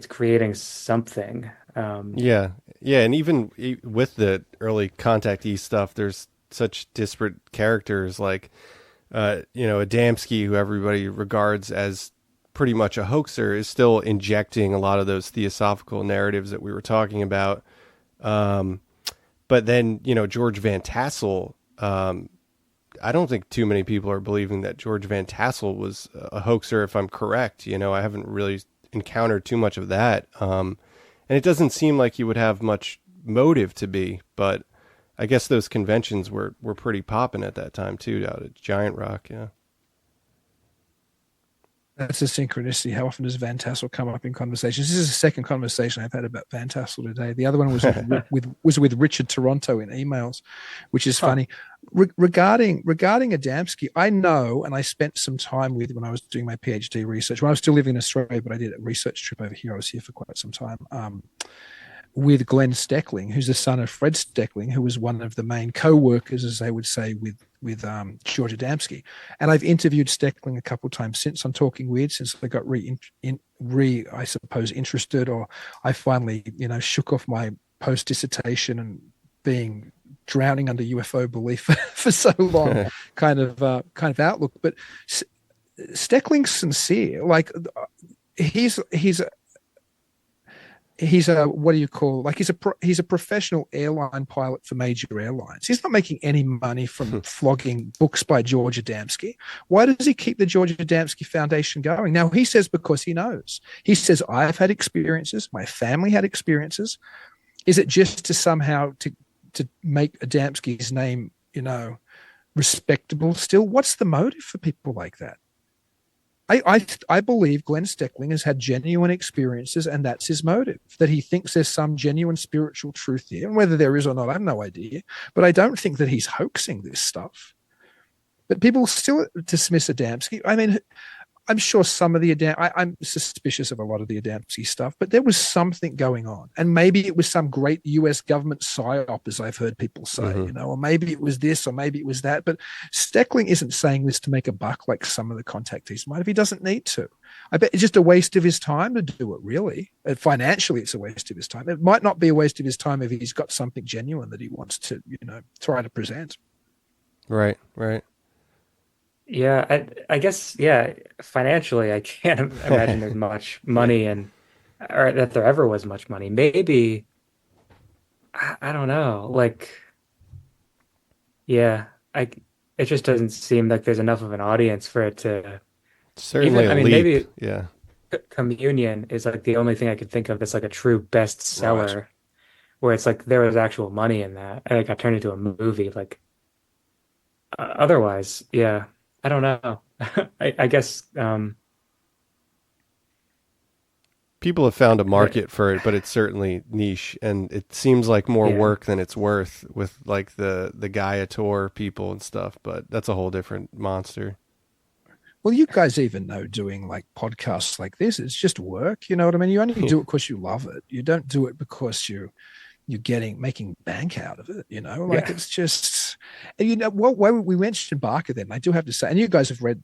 creating something. Yeah, yeah, and even with the early contactee stuff, there's such disparate characters like, Adamski, who everybody regards as pretty much a hoaxer, is still injecting a lot of those theosophical narratives that we were talking about. Um, but then, George Van Tassel, I don't think too many people are believing that George Van Tassel was a hoaxer, if I'm correct. I haven't really encountered too much of that. And it doesn't seem like he would have much motive to be, but I guess those conventions were pretty popping at that time too, out at Giant Rock. Yeah. That's a synchronicity. How often does Van Tassel come up in conversations? This is the second conversation I've had about Van Tassel today. The other one was with Richard Toronto in emails, which is Huh. funny. Regarding Adamski, I know, and I spent some time with when I was doing my PhD research when I was still living in Australia, but I did a research trip over here. I was here for quite some time. With Glenn Steckling, who's the son of Fred Steckling, who was one of the main co-workers, as they would say, with George Adamski. And I've interviewed Steckling a couple of times since. I'm talking weird since I got I suppose interested, or I finally shook off my post dissertation and being drowning under UFO belief for so long, kind of outlook. But Steckling's sincere. Like, he's a what do you call, like, he's a professional airline pilot for major airlines. He's not making any money from flogging books by George Adamski. Why does he keep the George Adamski Foundation going? Now, he says because he knows. He says, I've had experiences, my family had experiences. Is it just to somehow to make Adamski's name respectable still? What's the motive for people like that? I believe Glenn Steckling has had genuine experiences, and that's his motive, that he thinks there's some genuine spiritual truth here. And whether there is or not, I have no idea. But I don't think that he's hoaxing this stuff. But people still dismiss Adamski. I mean, I'm sure some of the I'm suspicious of a lot of the Adamski stuff, but there was something going on. And maybe it was some great US government psyop, as I've heard people say, Mm-hmm. or maybe it was this, or maybe it was that. But Steckling isn't saying this to make a buck like some of the contactees might if he doesn't need to. I bet it's just a waste of his time to do it, really. Financially, it's a waste of his time. It might not be a waste of his time if he's got something genuine that he wants to, try to present. Right, right. Yeah, I guess, yeah, financially, I can't imagine there's much money or that there ever was much money. Maybe, I don't know. Like, yeah, it just doesn't seem like there's enough of an audience for it to Certainly even, a I mean, leap. maybe Yeah. Communion is like the only thing I could think of that's like a true Right. bestseller where it's like there was actual money in that and it got turned into a movie. Like, otherwise, yeah, I don't know. I guess, People have found a market for it, but it's certainly niche, and it seems like more Yeah. work than it's worth with like the Gaia Tour people and stuff. But that's a whole different monster. Well, you guys even know doing like podcasts like this, it's just work. You know what I mean? You only do it because you love it. You don't do it because you're making bank out of it. You know, like Yeah. it's just, you know, well, we mentioned Barker then. I do have to say, and you guys have read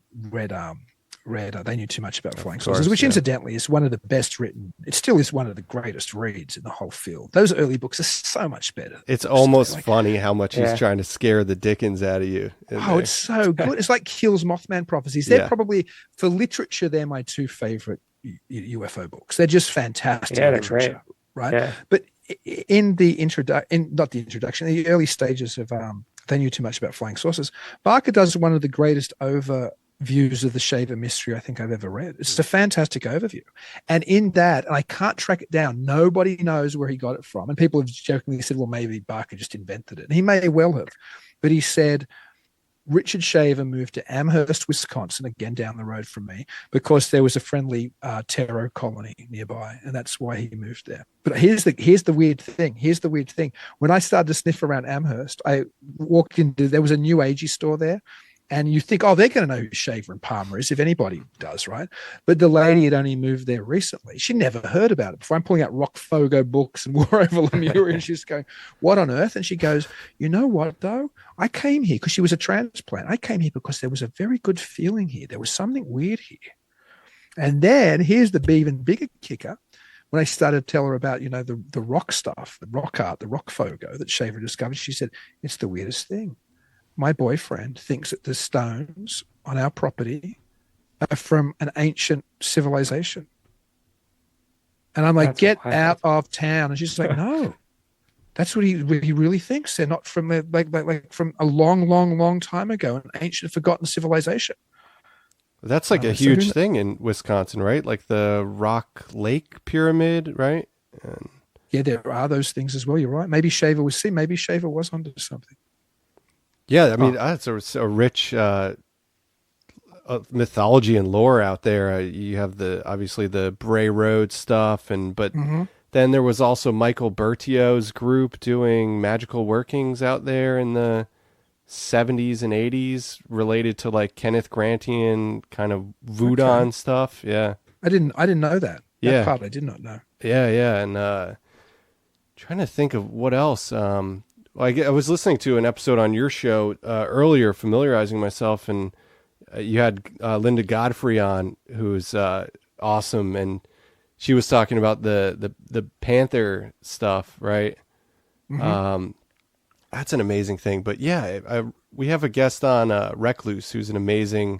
They Knew Too Much About Flying Of Saucers, course, which yeah. incidentally is one of the best written. It still is one of the greatest reads in the whole field. Those early books are so much better. It's almost Like, funny how much he's Yeah. trying to scare the dickens out of you. oh, it's so good. It's like Kill's Mothman Prophecies. They're Yeah. probably, for literature, they're my two favorite UFO books. They're just fantastic Yeah, they're literature, right? Yeah. But in not the introduction, in the early stages of They Knew Too Much About Flying Saucers, Barker does one of the greatest overviews of the Shaver mystery I think I've ever read. It's a fantastic overview. And in that, and I can't track it down, nobody knows where he got it from. And people have jokingly said, well, maybe Barker just invented it. And he may well have. But he said, Richard Shaver moved to Amherst, Wisconsin, again down the road from me, because there was a friendly Taro colony nearby, and that's why he moved there. But here's the weird thing. Here's the weird thing. When I started to sniff around Amherst, I walked into, there was a new agey store there, and you think, oh, they're going to know who Shaver and Palmer is, if anybody does, right? But the lady had only moved there recently. She never heard about it before. I'm pulling out Rock Fogo books and War Over Lemuria, and she's going, what on earth? And she goes, you know what, though? I came here because she was a transplant. I came here because there was a very good feeling here. There was something weird here. And then here's the even bigger kicker. When I started to tell her about, you know, the rock stuff, the rock art, the rock Fogo that Shaver discovered, she said, it's the weirdest thing. My boyfriend thinks that the stones on our property are from an ancient civilization. And I'm like, That's get wild. out of town. And she's like, no, that's what he really thinks. They're not from like from a long time ago, an ancient forgotten civilization. That's like a So huge thing in Wisconsin, right? Like the Rock Lake Pyramid, right? And yeah, there are those things as well. You're right. Maybe Shaver was onto something. yeah, I mean, that's a rich mythology and lore out there. You have obviously the Bray Road stuff, but then there was also Michael Bertio's group doing magical workings out there in the 70s and 80s related to like Kenneth Grantian kind of voodoo stuff. Yeah. I didn't know that. Yeah. That part I did not know. Yeah. And trying to think of what else. I was listening to an episode on your show earlier, familiarizing myself, and you had Linda Godfrey on, who's awesome, and she was talking about the Panther stuff, right? That's an amazing thing. But yeah, we have a guest on, Recluse, who's an amazing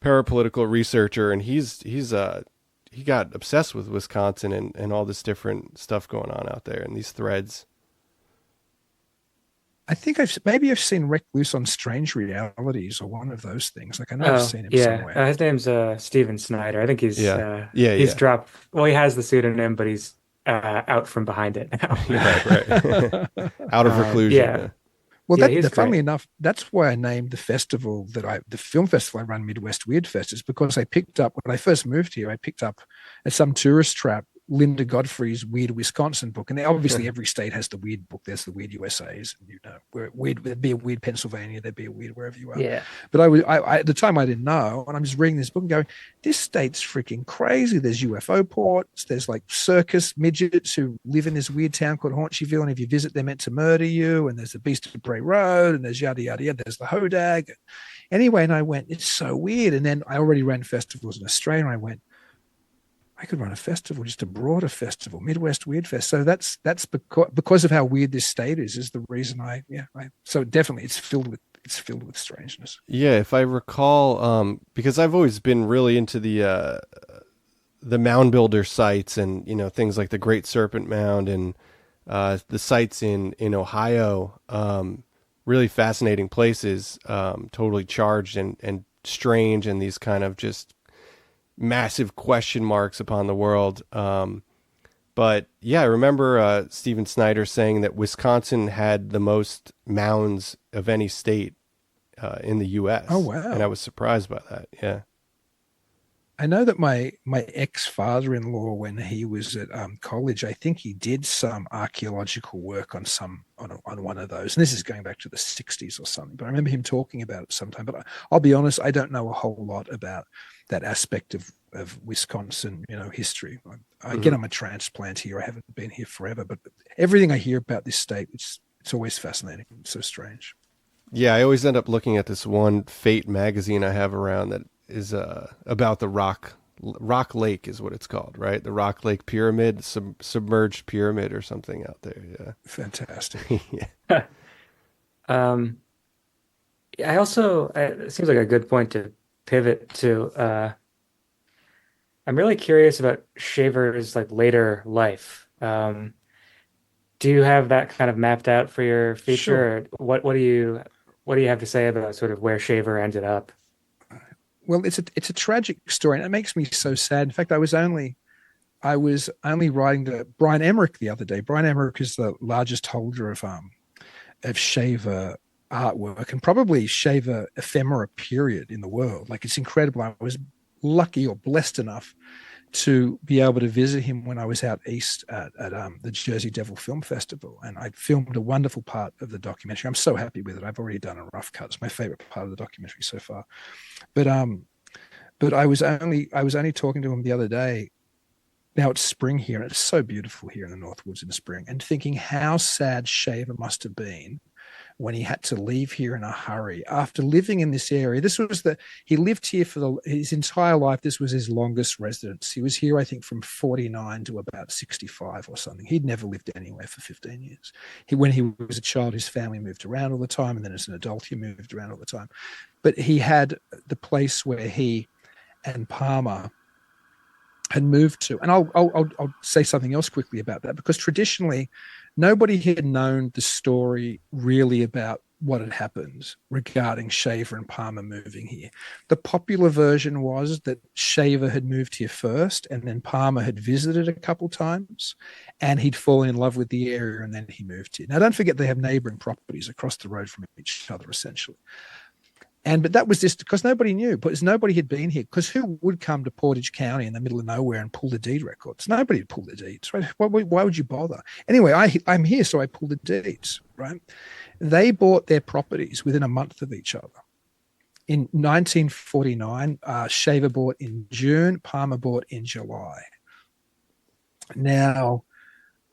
parapolitical researcher, and he got obsessed with Wisconsin and all this different stuff going on out there and these threads. I think I've seen Recluse on Strange Realities or one of those things. Like I know I've seen him yeah. somewhere. His name's Steven Snyder. I think he's Yeah. dropped. Well, he has the pseudonym, but he's out from behind it now. Right. Out of reclusion. yeah. Well, Yeah, he's funnily great. enough, that's why I named the festival the film festival I run, Midwest Weird Fest, is because I picked up, when I first moved here, I picked up at some tourist trap Linda Godfrey's Weird Wisconsin book. And obviously every state has the weird book. There's the Weird USA's, and you know, where weird, there'd be a Weird Pennsylvania, there'd be a Weird wherever you are. Yeah. But I at the time I didn't know, and I'm just reading this book and going, this state's freaking crazy. There's UFO ports, there's like circus midgets who live in this weird town called Haunchyville, and if you visit, they're meant to murder you, and there's the Beast of Bray Road, and there's yada yada yada, there's the Hodag. Anyway, and I went, it's so weird. And then I already ran festivals in Australia, and I went, I could run a festival, just a broader festival, Midwest Weird Fest. So that's because of how weird this state is the reason so definitely it's filled with strangeness. Yeah, if I recall, because I've always been really into the mound builder sites, and you know, things like the Great Serpent Mound and the sites in Ohio, really fascinating places, totally charged and strange, and these kind of just massive question marks upon the world. But yeah, I remember Steven Snyder saying that Wisconsin had the most mounds of any state in the U.S. Oh, wow. And I was surprised by that. Yeah. I know that my ex-father-in-law, when he was at college, I think he did some archaeological work on on one of those. And this is going back to the 60s or something. But I remember him talking about it sometime. But I'll be honest, I don't know a whole lot about that aspect of Wisconsin, history. Again, Mhm. I'm a transplant here. I haven't been here forever, but everything I hear about this state, it's always fascinating. It's so strange. Yeah, I always end up looking at this one Fate magazine I have around that is about the Rock Lake is what it's called, right? The Rock Lake Pyramid, submerged pyramid or something out there. Fantastic. Yeah. Yeah. Um, I also, it seems like a good point to pivot to. I'm really curious about Shaver's like later life. Do you have that kind of mapped out for your Sure. feature? Or what do you have to say about sort of where Shaver ended up? Well, it's a tragic story, and it makes me so sad. In fact, I was only writing to Brian Emmerich the other day. Brian Emmerich is the largest holder of Shaver artwork and probably Shaver ephemera period in the world. Like it's incredible. I was lucky or blessed enough to be able to visit him when I was out east at the Jersey Devil Film Festival, and I filmed a wonderful part of the documentary. I'm so happy with it. I've already done a rough cut. It's my favorite part of the documentary so far. But I was only talking to him the other day. Now it's spring here, and it's so beautiful here in the Northwoods in the spring, and thinking how sad Shaver must have been when he had to leave here in a hurry after living in this area. He lived here for his entire life. This was his longest residence. He was here, I think, from 49 to about 65 or something. He'd never lived anywhere for 15 years. When he was a child, his family moved around all the time, and then as an adult, he moved around all the time. But he had the place where he and Palmer had moved to. And I'll say something else quickly about that, because traditionally, nobody had known the story really about what had happened regarding Shaver and Palmer moving here. The popular version was that Shaver had moved here first, and then Palmer had visited a couple times, and he'd fallen in love with the area, and then he moved here. Now, don't forget they have neighboring properties across the road from each other, essentially. But that was just because nobody knew, because nobody had been here. Because who would come to Portage County in the middle of nowhere and pull the deed records? Nobody would pull the deeds, right? Why would you bother? Anyway, I'm here, so I pulled the deeds, right? They bought their properties within a month of each other. In 1949, Shaver bought in June, Palmer bought in July. Now,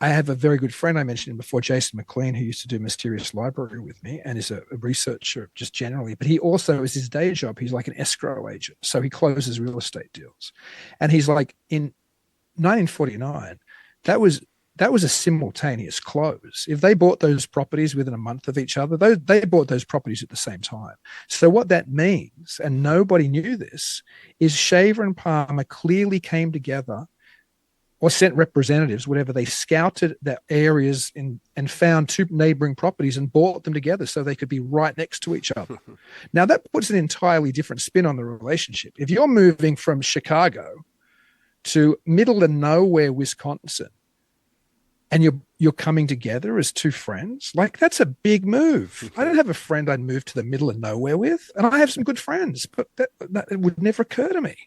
I have a very good friend I mentioned him before, Jason McLean, who used to do Mysterious Library with me and is a researcher just generally. But he also is his day job. He's like an escrow agent. So he closes real estate deals. And he's like, in 1949, that was a simultaneous close. If they bought those properties within a month of each other, they bought those properties at the same time. So what that means, and nobody knew this, is Shaver and Palmer clearly came together or sent representatives, whatever. They scouted the areas and found two neighboring properties and bought them together so they could be right next to each other. Now, that puts an entirely different spin on the relationship. If you're moving from Chicago to middle of nowhere, Wisconsin, and you're coming together as two friends, like that's a big move. I don't have a friend I'd move to the middle of nowhere with, and I have some good friends, but that would never occur to me.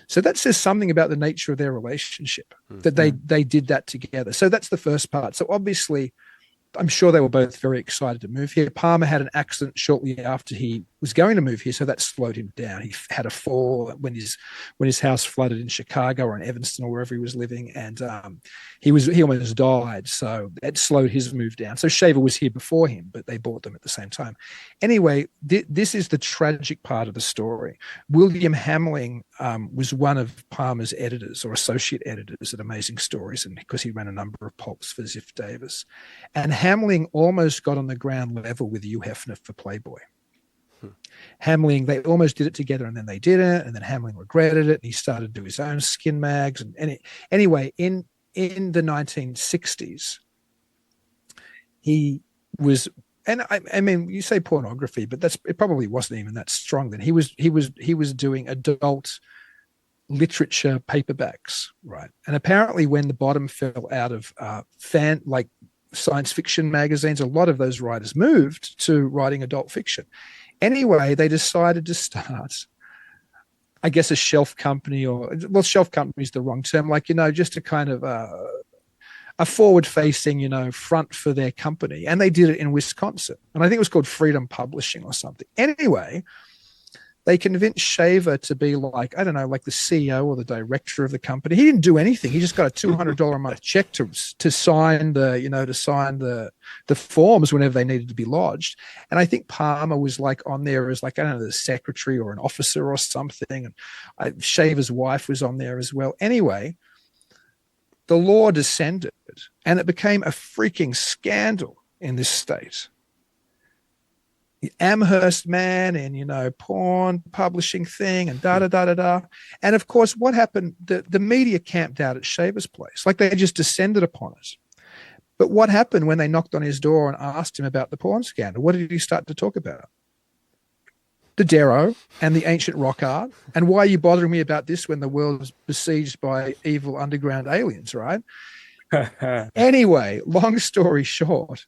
So that says something about the nature of their relationship, that they did that together. So that's the first part. So obviously, I'm sure they were both very excited to move here. Palmer had an accident shortly after he was going to move here, so that slowed him down. He had a fall when his house flooded in Chicago or in Evanston or wherever he was living, and he almost died. So it slowed his move down. So Shaver was here before him, but they bought them at the same time. Anyway, this is the tragic part of the story. William Hamling was one of Palmer's editors or associate editors at Amazing Stories, and because he ran a number of pulps for Ziff Davis, and Hamling almost got on the ground level with Hugh Hefner for Playboy. Hamling, they almost did it together, and then they didn't, and then Hamling regretted it, and he started to do his own skin mags. Anyway, in the 1960s, he was, and I mean, you say pornography, but it probably wasn't even that strong then. He was doing adult literature paperbacks, right? And apparently, when the bottom fell out of science fiction magazines, a lot of those writers moved to writing adult fiction. Anyway, they decided to start I guess a shelf company, or well, shelf company is the wrong term. Like, just a kind of a forward-facing, front for their company, and they did it in Wisconsin, and I think it was called Freedom Publishing or something. Anyway, they convinced Shaver to be like, I don't know, like the CEO or the director of the company. He didn't do anything. He just got a $200 a month check to sign the forms whenever they needed to be lodged. And I think Palmer was like on there as like, I don't know, the secretary or an officer or something. And Shaver's wife was on there as well. Anyway, the law descended and it became a freaking scandal in this state. Amherst man and porn publishing thing and da. And of course, what happened? The media camped out at Shaver's place, like they just descended upon it. But what happened when they knocked on his door and asked him about the porn scandal? What did he start to talk about? The Darrow and the ancient rock art. And why are you bothering me about this when the world is besieged by evil underground aliens, right? Anyway, long story short,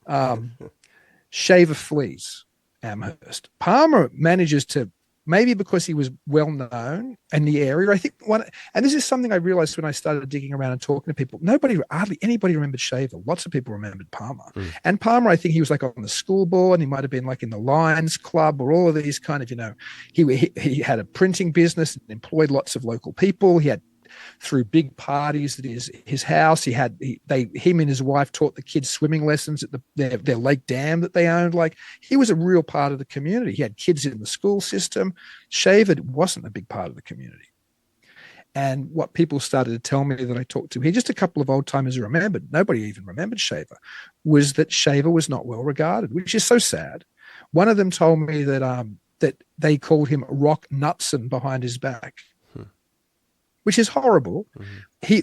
Shaver flees Amherst. Palmer manages to, maybe because he was well known in the area, I think and this is something I realized when I started digging around and talking to people, hardly anybody remembered Shaver. Lots of people remembered Palmer. And Palmer, I think he was like on the school board, and he might have been like in the Lions Club or all of these kind of, he had a printing business and employed lots of local people. He had, through big parties at his house, him and his wife taught the kids swimming lessons at their lake dam that they owned. Like, he was a real part of the community. He had kids in the school system. Shaver wasn't a big part of the community. And what people started to tell me that I talked to here, just a couple of old timers who remembered, nobody even remembered Shaver, was that Shaver was not well regarded, which is so sad. One of them told me that that they called him Rock Nutson behind his back, which is horrible.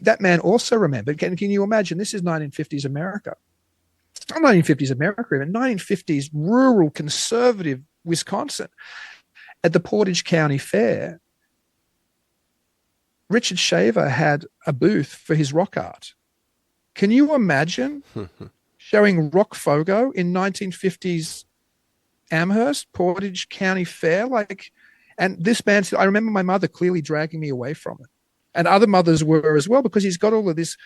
That man also remembered, can you imagine, this is 1950s America. Not 1950s America, even 1950s rural conservative Wisconsin. At the Portage County Fair, Richard Shaver had a booth for his rock art. Can you imagine showing rock photo in 1950s Amherst, Portage County Fair? And this man, I remember my mother clearly dragging me away from it. And other mothers were as well, because he's got all of this,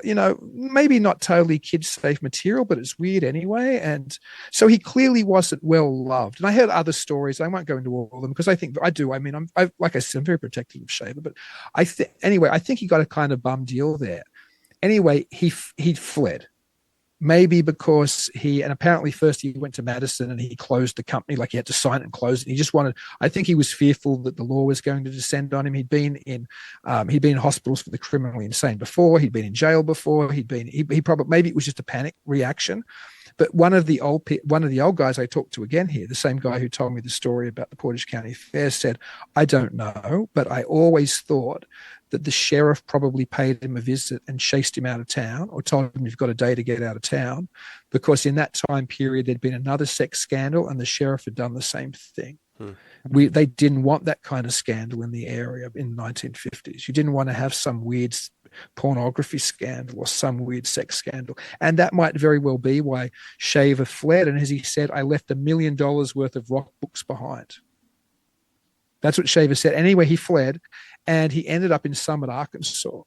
maybe not totally kid-safe material, but it's weird anyway. And so he clearly wasn't well loved. And I heard other stories. I won't go into all of them because I think I do. I mean, like I said, I'm very protective of Shaver. But I think he got a kind of bum deal there. Anyway, he fled. Maybe because and apparently first he went to Madison and he closed the company, like he had to sign it and close it. He just I think he was fearful that the law was going to descend on him. He'd been in hospitals for the criminally insane before. He'd been in jail before. He probably, maybe it was just a panic reaction. But one of the old guys I talked to again here, the same guy who told me the story about the Portage County Fair, said, I don't know, but I always thought that the sheriff probably paid him a visit and chased him out of town, or told him you've got a day to get out of town, because in that time period there'd been another sex scandal and the sheriff had done the same thing. They didn't want that kind of scandal in the area in the 1950s. You didn't want to have some weird pornography scandal or some weird sex scandal. And that might very well be why Shaver fled. And as he said, I left $1 million worth of rock books behind. That's what Shaver said. Anyway, he fled and he ended up in Summit, Arkansas.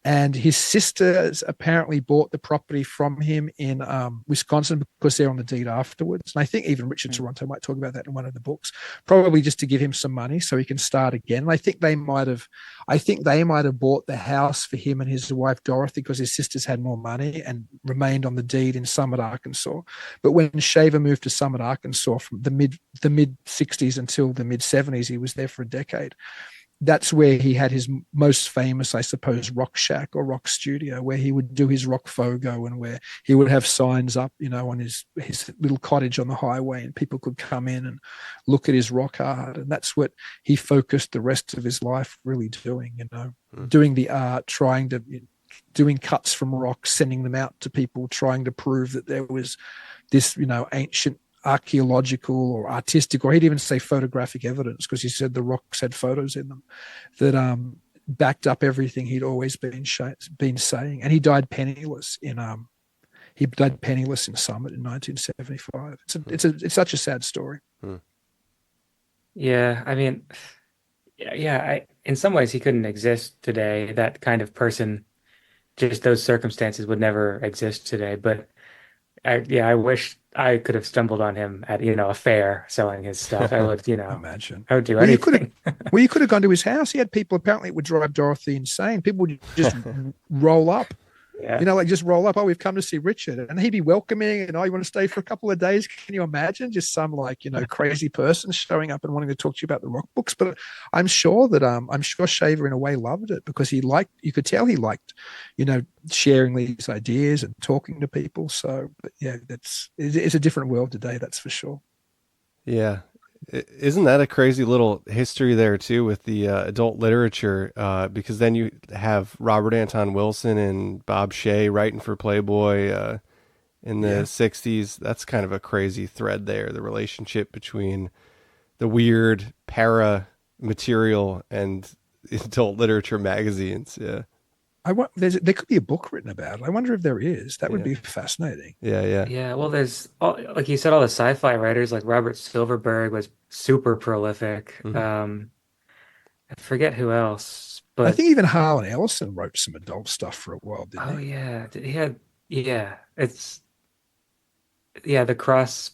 And his sisters apparently bought the property from him in Wisconsin because they're on the deed afterwards. And I think even Richard Toronto might talk about that in one of the books, probably just to give him some money so he can start again. And I think they might have bought the house for him and his wife Dorothy because his sisters had more money and remained on the deed in Summit, Arkansas. But when Shaver moved to Summit, Arkansas from the mid 60s until the mid 70s, he was there for a decade. That's where he had his most famous, I suppose, rock shack or rock studio, where he would do his rock phogo and where he would have signs up, on his little cottage on the highway, and people could come in and look at his rock art. And that's what he focused the rest of his life really doing, doing the art, doing cuts from rock, sending them out to people, trying to prove that there was this, ancient archaeological or artistic, or he'd even say photographic evidence, because he said the rocks had photos in them that backed up everything he'd always been saying. And he died penniless in Summit in 1975. It's such a sad story. Yeah, I mean, yeah, in some ways he couldn't exist today. That kind of person, just those circumstances would never exist today. But I wish I could have stumbled on him at, a fair selling his stuff. I would, Imagine. I would do Well, you could have. anything. Well, you could have gone to his house. He had people apparently it would drive Dorothy insane. People would just roll up. Yeah. Like just roll up. Oh, we've come to see Richard, and he'd be welcoming. And oh, you want to stay for a couple of days? Can you imagine just some crazy person showing up and wanting to talk to you about the rock books? But I'm sure Shaver in a way loved it because you could tell he liked, sharing these ideas and talking to people. So, but yeah, it's a different world today. That's for sure. Yeah. Isn't that a crazy little history there too with the adult literature? Because then you have Robert Anton Wilson and Bob Shea writing for Playboy in the 60s. That's kind of a crazy thread there, the relationship between the weird para material and adult literature magazines. Yeah. There could be a book written about it. I wonder if there is. That would Yeah. be fascinating. Yeah. Yeah. Yeah, well, like you said, all the sci-fi writers, like Robert Silverberg was super prolific. Mhm. I forget who else, I but think even Harlan Ellison wrote some adult stuff for a while, didn't oh he? yeah, he had yeah, it's yeah the cross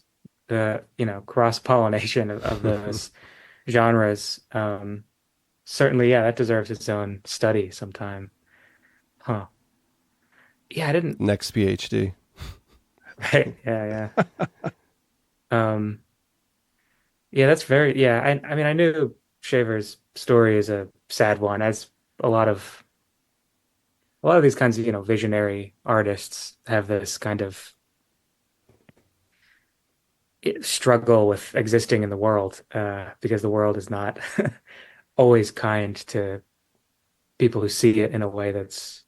pollination of those genres. Certainly, yeah, that deserves its own study sometime. Huh? Yeah, I didn't. Next PhD. Right? Yeah, yeah. Um, yeah, that's very yeah. I mean, I knew Shaver's story is a sad one, as a lot of these kinds of visionary artists have this kind of struggle with existing in the world because the world is not always kind to people who see it in a way that's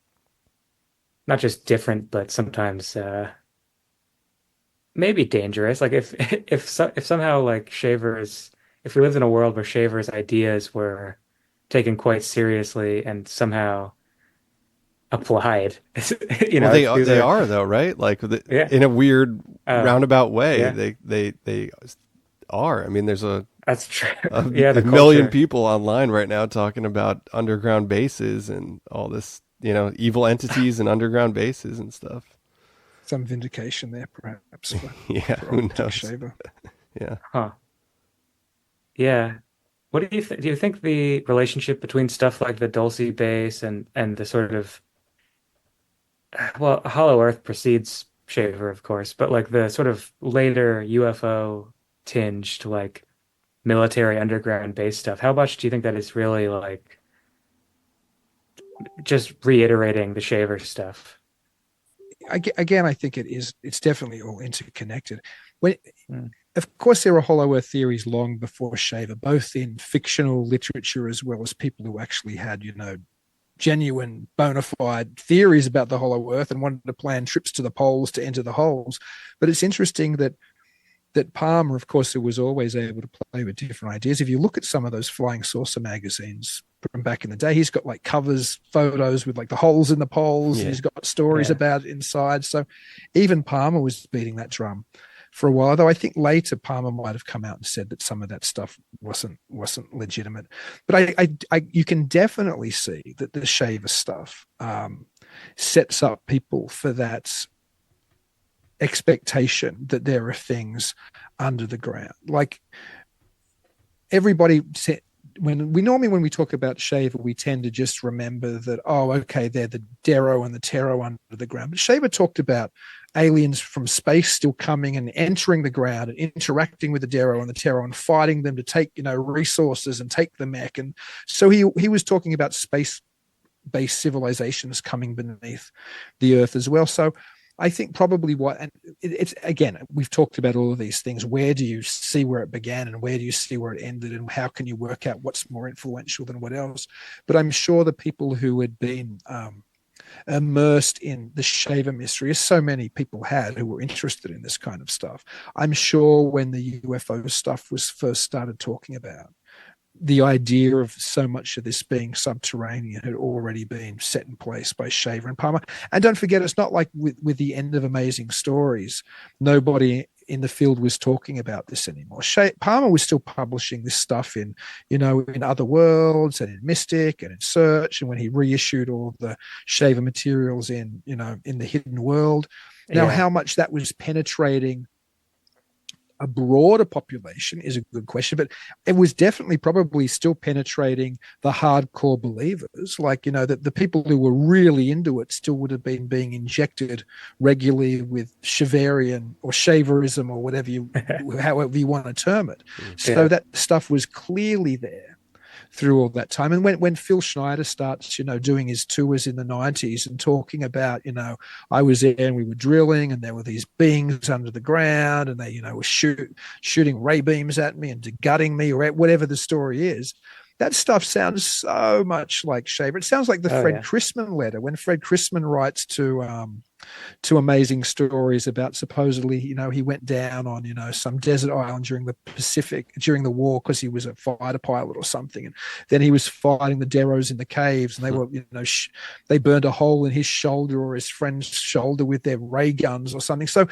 not just different, but sometimes maybe dangerous. Like if somehow like Shaver's if we lived in a world where Shaver's ideas were taken quite seriously and somehow applied, Well, these they are are though, right? Like yeah. in a weird Oh, roundabout way, yeah, they are. I mean, there's that's true. a, Yeah, a the million culture. people online right now talking about underground bases and all this, evil entities and underground bases and stuff. Some vindication there, perhaps, Yeah, for who old Dick knows? Shaver. Yeah. Huh. Yeah. What do you think? Do you think the relationship between stuff like the Dulce base and the sort of well, Hollow Earth precedes Shaver, of course, but like the sort of later UFO tinged like military underground base stuff, how much do you think that is really like just reiterating the Shaver stuff? Again, I think it's definitely all interconnected. When, Mm. of course, there were Hollow Earth theories long before Shaver, both in fictional literature as well as people who actually had, genuine bona fide theories about the Hollow Earth and wanted to plan trips to the poles to enter the holes. But it's interesting that Palmer, of course, who was always able to play with different ideas. If you look at some of those flying saucer magazines from back in the day, he's got like covers, photos with like the holes in the poles, and Yeah. he's got stories Yeah. about it inside. So even Palmer was beating that drum for a while, though I think later Palmer might have come out and said that some of that stuff wasn't legitimate. But you can definitely see that the Shaver stuff sets up people for that expectation that there are things under the ground. Like everybody said, when we talk about Shaver, we tend to just remember that, oh, okay, they're the Darrow and the Terror under the ground. But Shaver talked about aliens from space still coming and entering the ground and interacting with the Darrow and the Terror and fighting them to take, resources and take the mech. And so he was talking about space-based civilizations coming beneath the Earth as well. So I think probably and it's again, we've talked about all of these things. Where do you see where it began and where do you see where it ended, and how can you work out what's more influential than what else? But I'm sure the people who had been immersed in the Shaver mystery, as so many people had who were interested in this kind of stuff, I'm sure when the UFO stuff was first started talking about, the idea of so much of this being subterranean had already been set in place by Shaver and Palmer. And don't forget, it's not like with the end of Amazing Stories, nobody in the field was talking about this anymore. Palmer was still publishing this stuff in Other Worlds and in Mystic and in Search, and when he reissued all the Shaver materials in the Hidden World. Now, Yeah. how much that was penetrating a broader population is a good question, but it was definitely probably still penetrating the hardcore believers. Like, the people who were really into it still would have been being injected regularly with Shaverian or Shaverism or however you want to term it. So Yeah. that stuff was clearly there through all that time. And when Phil Schneider starts, doing his tours in the 90s and talking about, I was there and we were drilling and there were these beings under the ground and they, were shooting ray beams at me and gutting me, or whatever the story is. That stuff sounds so much like Shaver. It sounds like the Fred Chrisman letter, when Fred Chrisman writes to Amazing Stories about supposedly, he went down on, some desert island during the war because he was a fighter pilot or something. And then he was fighting the Deros in the caves, and they were, they burned a hole in his shoulder or his friend's shoulder with their ray guns or something. So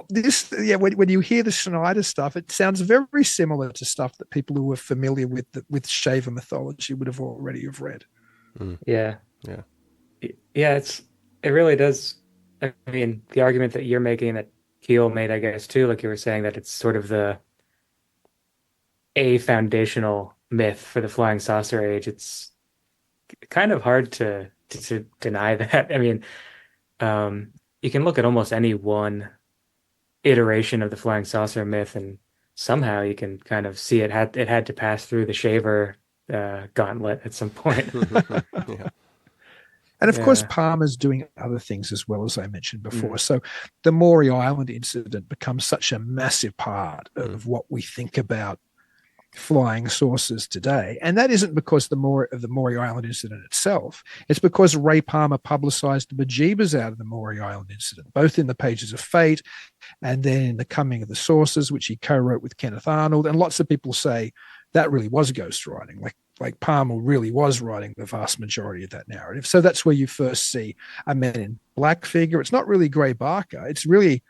when you hear the Schneider stuff, it sounds very similar to stuff that people who are familiar with Shaver mythology would have already have read. Yeah. Yeah. Yeah, it really does. I mean, the argument that you're making, that Keel made, I guess, too, like you were saying, that it's sort of a foundational myth for the flying saucer age. It's kind of hard to deny that. I mean, you can look at almost any one iteration of the flying saucer myth, and somehow you can kind of see it had to pass through the Shaver gauntlet at some point. Yeah. And of course, Palmer's doing other things as well, as I mentioned before. So the Maury Island incident becomes such a massive part of what we think about flying saucers today. And that isn't because of the Maury Island incident itself. It's because Ray Palmer publicized the bejeebers out of the Maury Island incident, both in the Pages of Fate and then in The Coming of the Saucers, which he co-wrote with Kenneth Arnold. And lots of people say that really was ghostwriting. Like Palmer really was writing the vast majority of that narrative. So that's where you first see a Men in Black figure. It's not really Gray Barker. It's really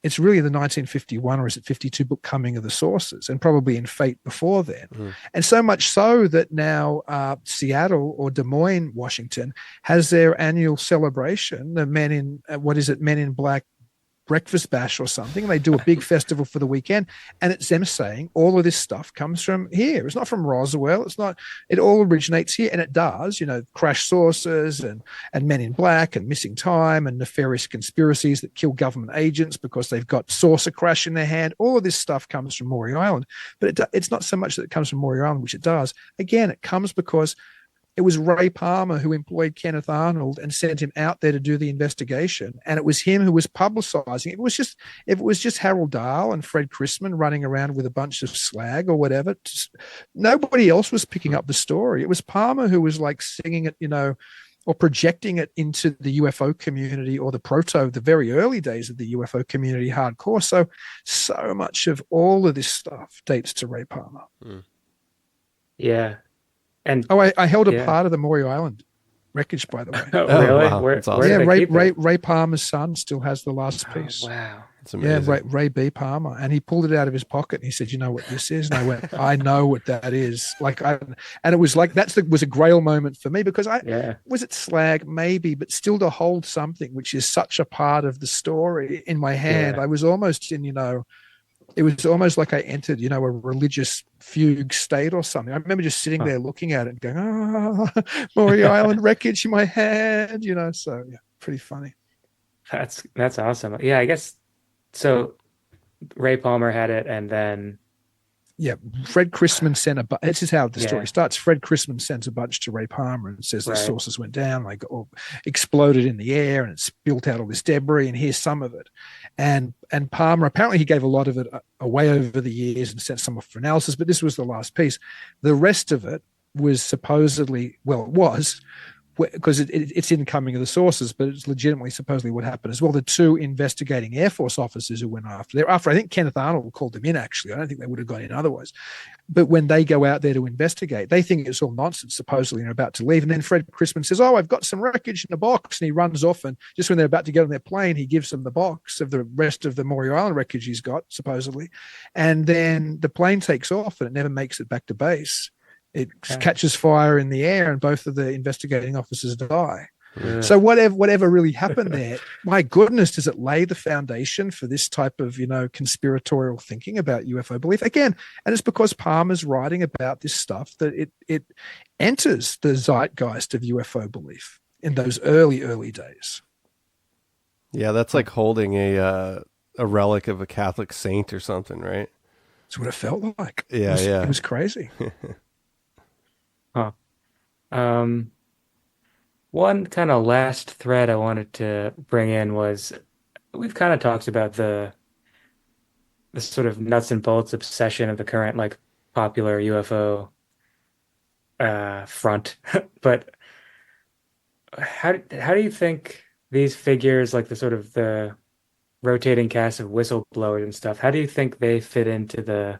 the 1951 or is it 52 book Coming of the Saucers, and probably in Fate before then. And so much so that now Seattle or Des Moines, Washington, has their annual celebration, the Men in Black breakfast bash or something. They do a big festival for the weekend, and it's them saying all of this stuff comes from here. It's not from Roswell. It all originates here, and it does. Crash saucers and Men in Black and missing time and nefarious conspiracies that kill government agents because they've got saucer crash in their hand. All of this stuff comes from Maury Island, but it's not so much that it comes from Maury Island, which it does. Again, it comes because it was Ray Palmer who employed Kenneth Arnold and sent him out there to do the investigation, and it was him who was publicizing it. If it was just Harold Dahl and Fred Chrisman running around with a bunch of slag or whatever, nobody else was picking up the story. It was Palmer who was like singing it, or projecting it into the UFO community or the very early days of the UFO community hardcore. So much of all of this stuff dates to Ray Palmer. Yeah. And I held a part of the Maury Island wreckage, by the way. Oh, really? Wow. Where That's awesome. did they keep it? Ray Palmer's son still has the last piece. Oh, wow. It's amazing. Yeah, Ray B. Palmer, and he pulled it out of his pocket and he said, "You know what this is?" And I went, "I know what that is." And it was like was a grail moment for me because was it slag maybe, but still to hold something which is such a part of the story in my hand, I was almost in it was almost like I entered, a religious fugue state or something. I remember just sitting there looking at it and going, Maury Island wreckage in my hand, so yeah, pretty funny. That's awesome. Yeah, I guess so. Ray Palmer had it, and then Fred Chrisman sent this is how the story starts. Fred Chrisman sends a bunch to Ray Palmer and says the saucers went down, exploded in the air, and it spilt out all this debris, and here's some of it. And Palmer, apparently he gave a lot of it away over the years and sent some off for analysis, but this was the last piece. The rest of it was supposedly, it was because it's incoming of the sources, but it's legitimately supposedly what happened as well. The two investigating Air Force officers who went after, I think Kenneth Arnold called them in, actually. I don't think they would have gone in otherwise. But when they go out there to investigate, they think it's all nonsense, supposedly, and are about to leave. And then Fred Crispin says, "Oh, I've got some wreckage in a box." And he runs off, and just when they're about to get on their plane, he gives them the box of the rest of the Maury Island wreckage he's got, supposedly. And then the plane takes off, and it never makes it back to base. It catches fire in the air, and both of the investigating officers die. Yeah. So whatever really happened there, my goodness, does it lay the foundation for this type of, conspiratorial thinking about UFO belief again? And it's because Palmer's writing about this stuff that it enters the zeitgeist of UFO belief in those early days. Yeah, that's like holding a relic of a Catholic saint or something, right? That's what it felt like. Yeah, it was crazy. Huh. One kind of last thread I wanted to bring in was we've kind of talked about the sort of nuts and bolts obsession of the current like popular UFO front, but how do you think these figures, like the sort of the rotating cast of whistleblowers and stuff, how do you think they fit into the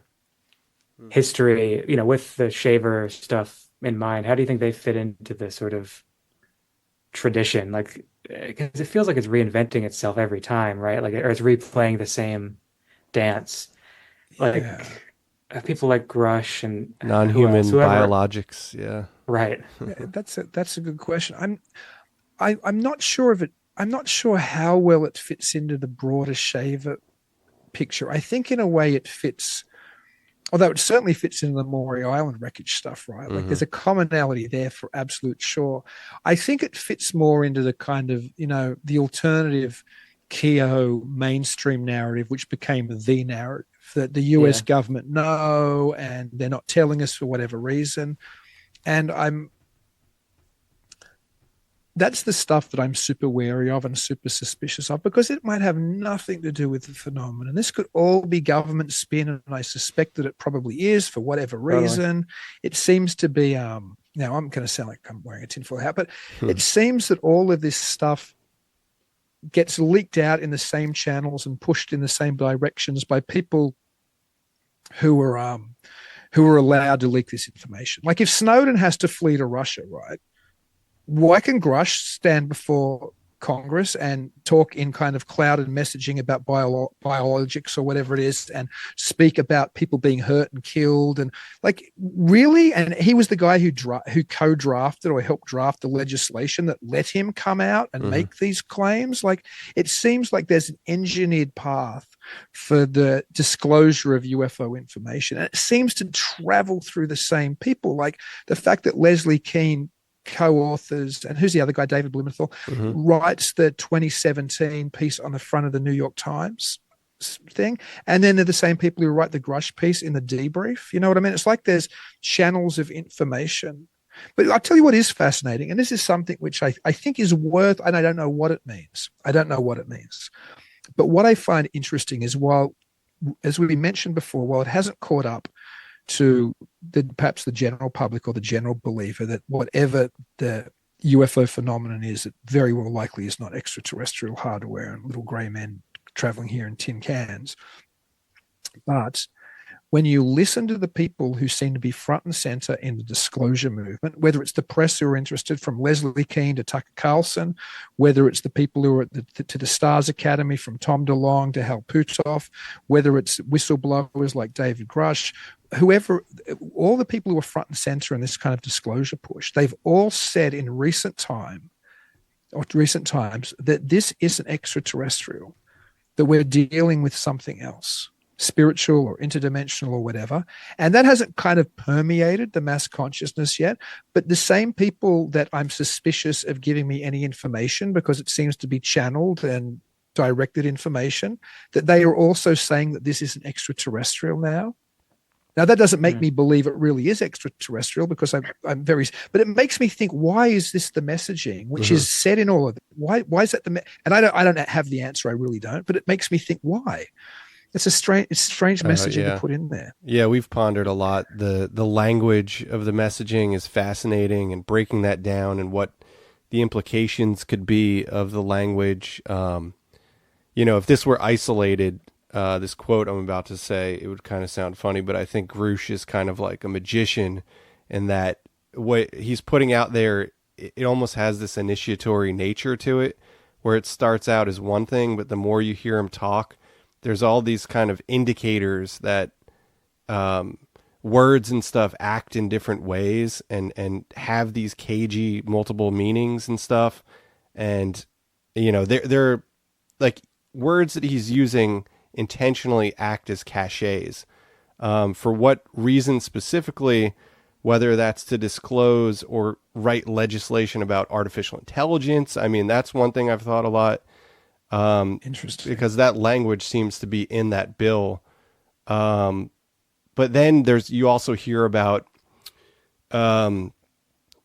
history, with the Shaver stuff in mind? How do you think they fit into the sort of tradition? Like, because it feels like it's reinventing itself every time, right? Like, or it's replaying the same dance. Like people like Grush and non-human biologics. Yeah, right. That's a good question. I'm not sure of it. I'm not sure how well it fits into the broader Shaver picture. I think in a way it fits. Although it certainly fits into the Maury Island wreckage stuff, right? Like there's a commonality there for absolute sure. I think it fits more into the kind of, the alternative Keogh mainstream narrative, which became the narrative that the US government know and they're not telling us for whatever reason. And that's the stuff that I'm super wary of and super suspicious of, because it might have nothing to do with the phenomenon. This could all be government spin, and I suspect that it probably is for whatever reason. It seems to be, now I'm going to sound like I'm wearing a tinfoil hat, but it seems that all of this stuff gets leaked out in the same channels and pushed in the same directions by people who are allowed to leak this information. Like if Snowden has to flee to Russia, right? Why can Grush stand before Congress and talk in kind of clouded messaging about biologics or whatever it is, and speak about people being hurt and killed, and like really? And he was the guy who co-drafted or helped draft the legislation that let him come out and make these claims. Like it seems like there's an engineered path for the disclosure of UFO information, and it seems to travel through the same people. Like the fact that Leslie Kean co-authors, and who's the other guy, David Blumenthal, writes the 2017 piece on the front of the New York Times thing, and then they're the same people who write the Grush piece in the debrief. You know what I mean? It's like there's channels of information. But I'll tell you what is fascinating, and this is something which I think is worth, and I don't know what it means. But what I find interesting is, while, as we mentioned before, while it hasn't caught up to perhaps the general public or the general believer that whatever the UFO phenomenon is, it very well likely is not extraterrestrial hardware and little grey men traveling here in tin cans. But when you listen to the people who seem to be front and center in the disclosure movement, whether it's the press who are interested, from Leslie Kean to Tucker Carlson, whether it's the people who are to the Stars Academy, from Tom DeLonge to Hal Puthoff, whether it's whistleblowers like David Grush, whoever, all the people who are front and center in this kind of disclosure push, they've all said in recent times that this isn't extraterrestrial, that we're dealing with something else, spiritual or interdimensional or whatever. And that hasn't kind of permeated the mass consciousness yet. But the same people that I'm suspicious of giving me any information, because it seems to be channeled and directed information, that they are also saying that this isn't extraterrestrial now. Now, that doesn't make me believe it really is extraterrestrial, because I'm very, but it makes me think, why is this the messaging which is said in all of it? Why is that and I don't have the answer. I really don't, but it makes me think, why? It's strange messaging to put in there. Yeah, we've pondered a lot. The language of the messaging is fascinating, and breaking that down and what the implications could be of the language. If this were isolated, this quote I'm about to say, it would kind of sound funny, but I think Grush is kind of like a magician in that what he's putting out there, it almost has this initiatory nature to it, where it starts out as one thing, but the more you hear him talk, there's all these kind of indicators that words and stuff act in different ways and have these cagey multiple meanings and stuff. And, they're like words that he's using intentionally act as cachets. For what reason specifically, whether that's to disclose or write legislation about artificial intelligence. I mean, that's one thing I've thought a lot. Interesting. Because that language seems to be in that bill. But then you also hear about, the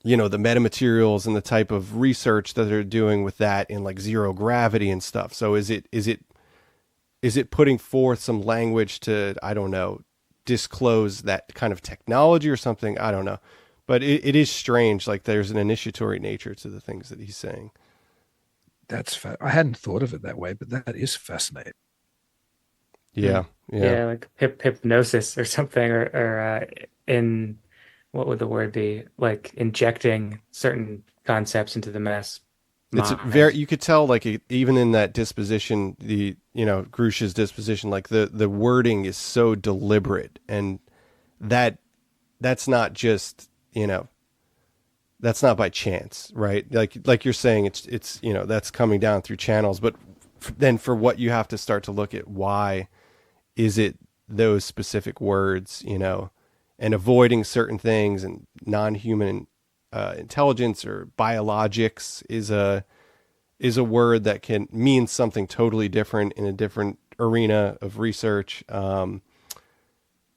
metamaterials and the type of research that they're doing with that in like zero gravity and stuff. So is it putting forth some language to, I don't know, disclose that kind of technology or something? I don't know, but it is strange. Like there's an initiatory nature to the things that he's saying. I hadn't thought of it that way, but that is fascinating. Yeah. Like hypnosis or something, or in what would the word be? Like injecting certain concepts into the mass It's mind. you could tell, like, even in that disposition, Grush's disposition, like the wording is so deliberate, and that's not just, that's not by chance, right? Like you're saying, it's that's coming down through channels, but then for what you have to start to look at, why is it those specific words, and avoiding certain things, and non-human intelligence or biologics is a word that can mean something totally different in a different arena of research.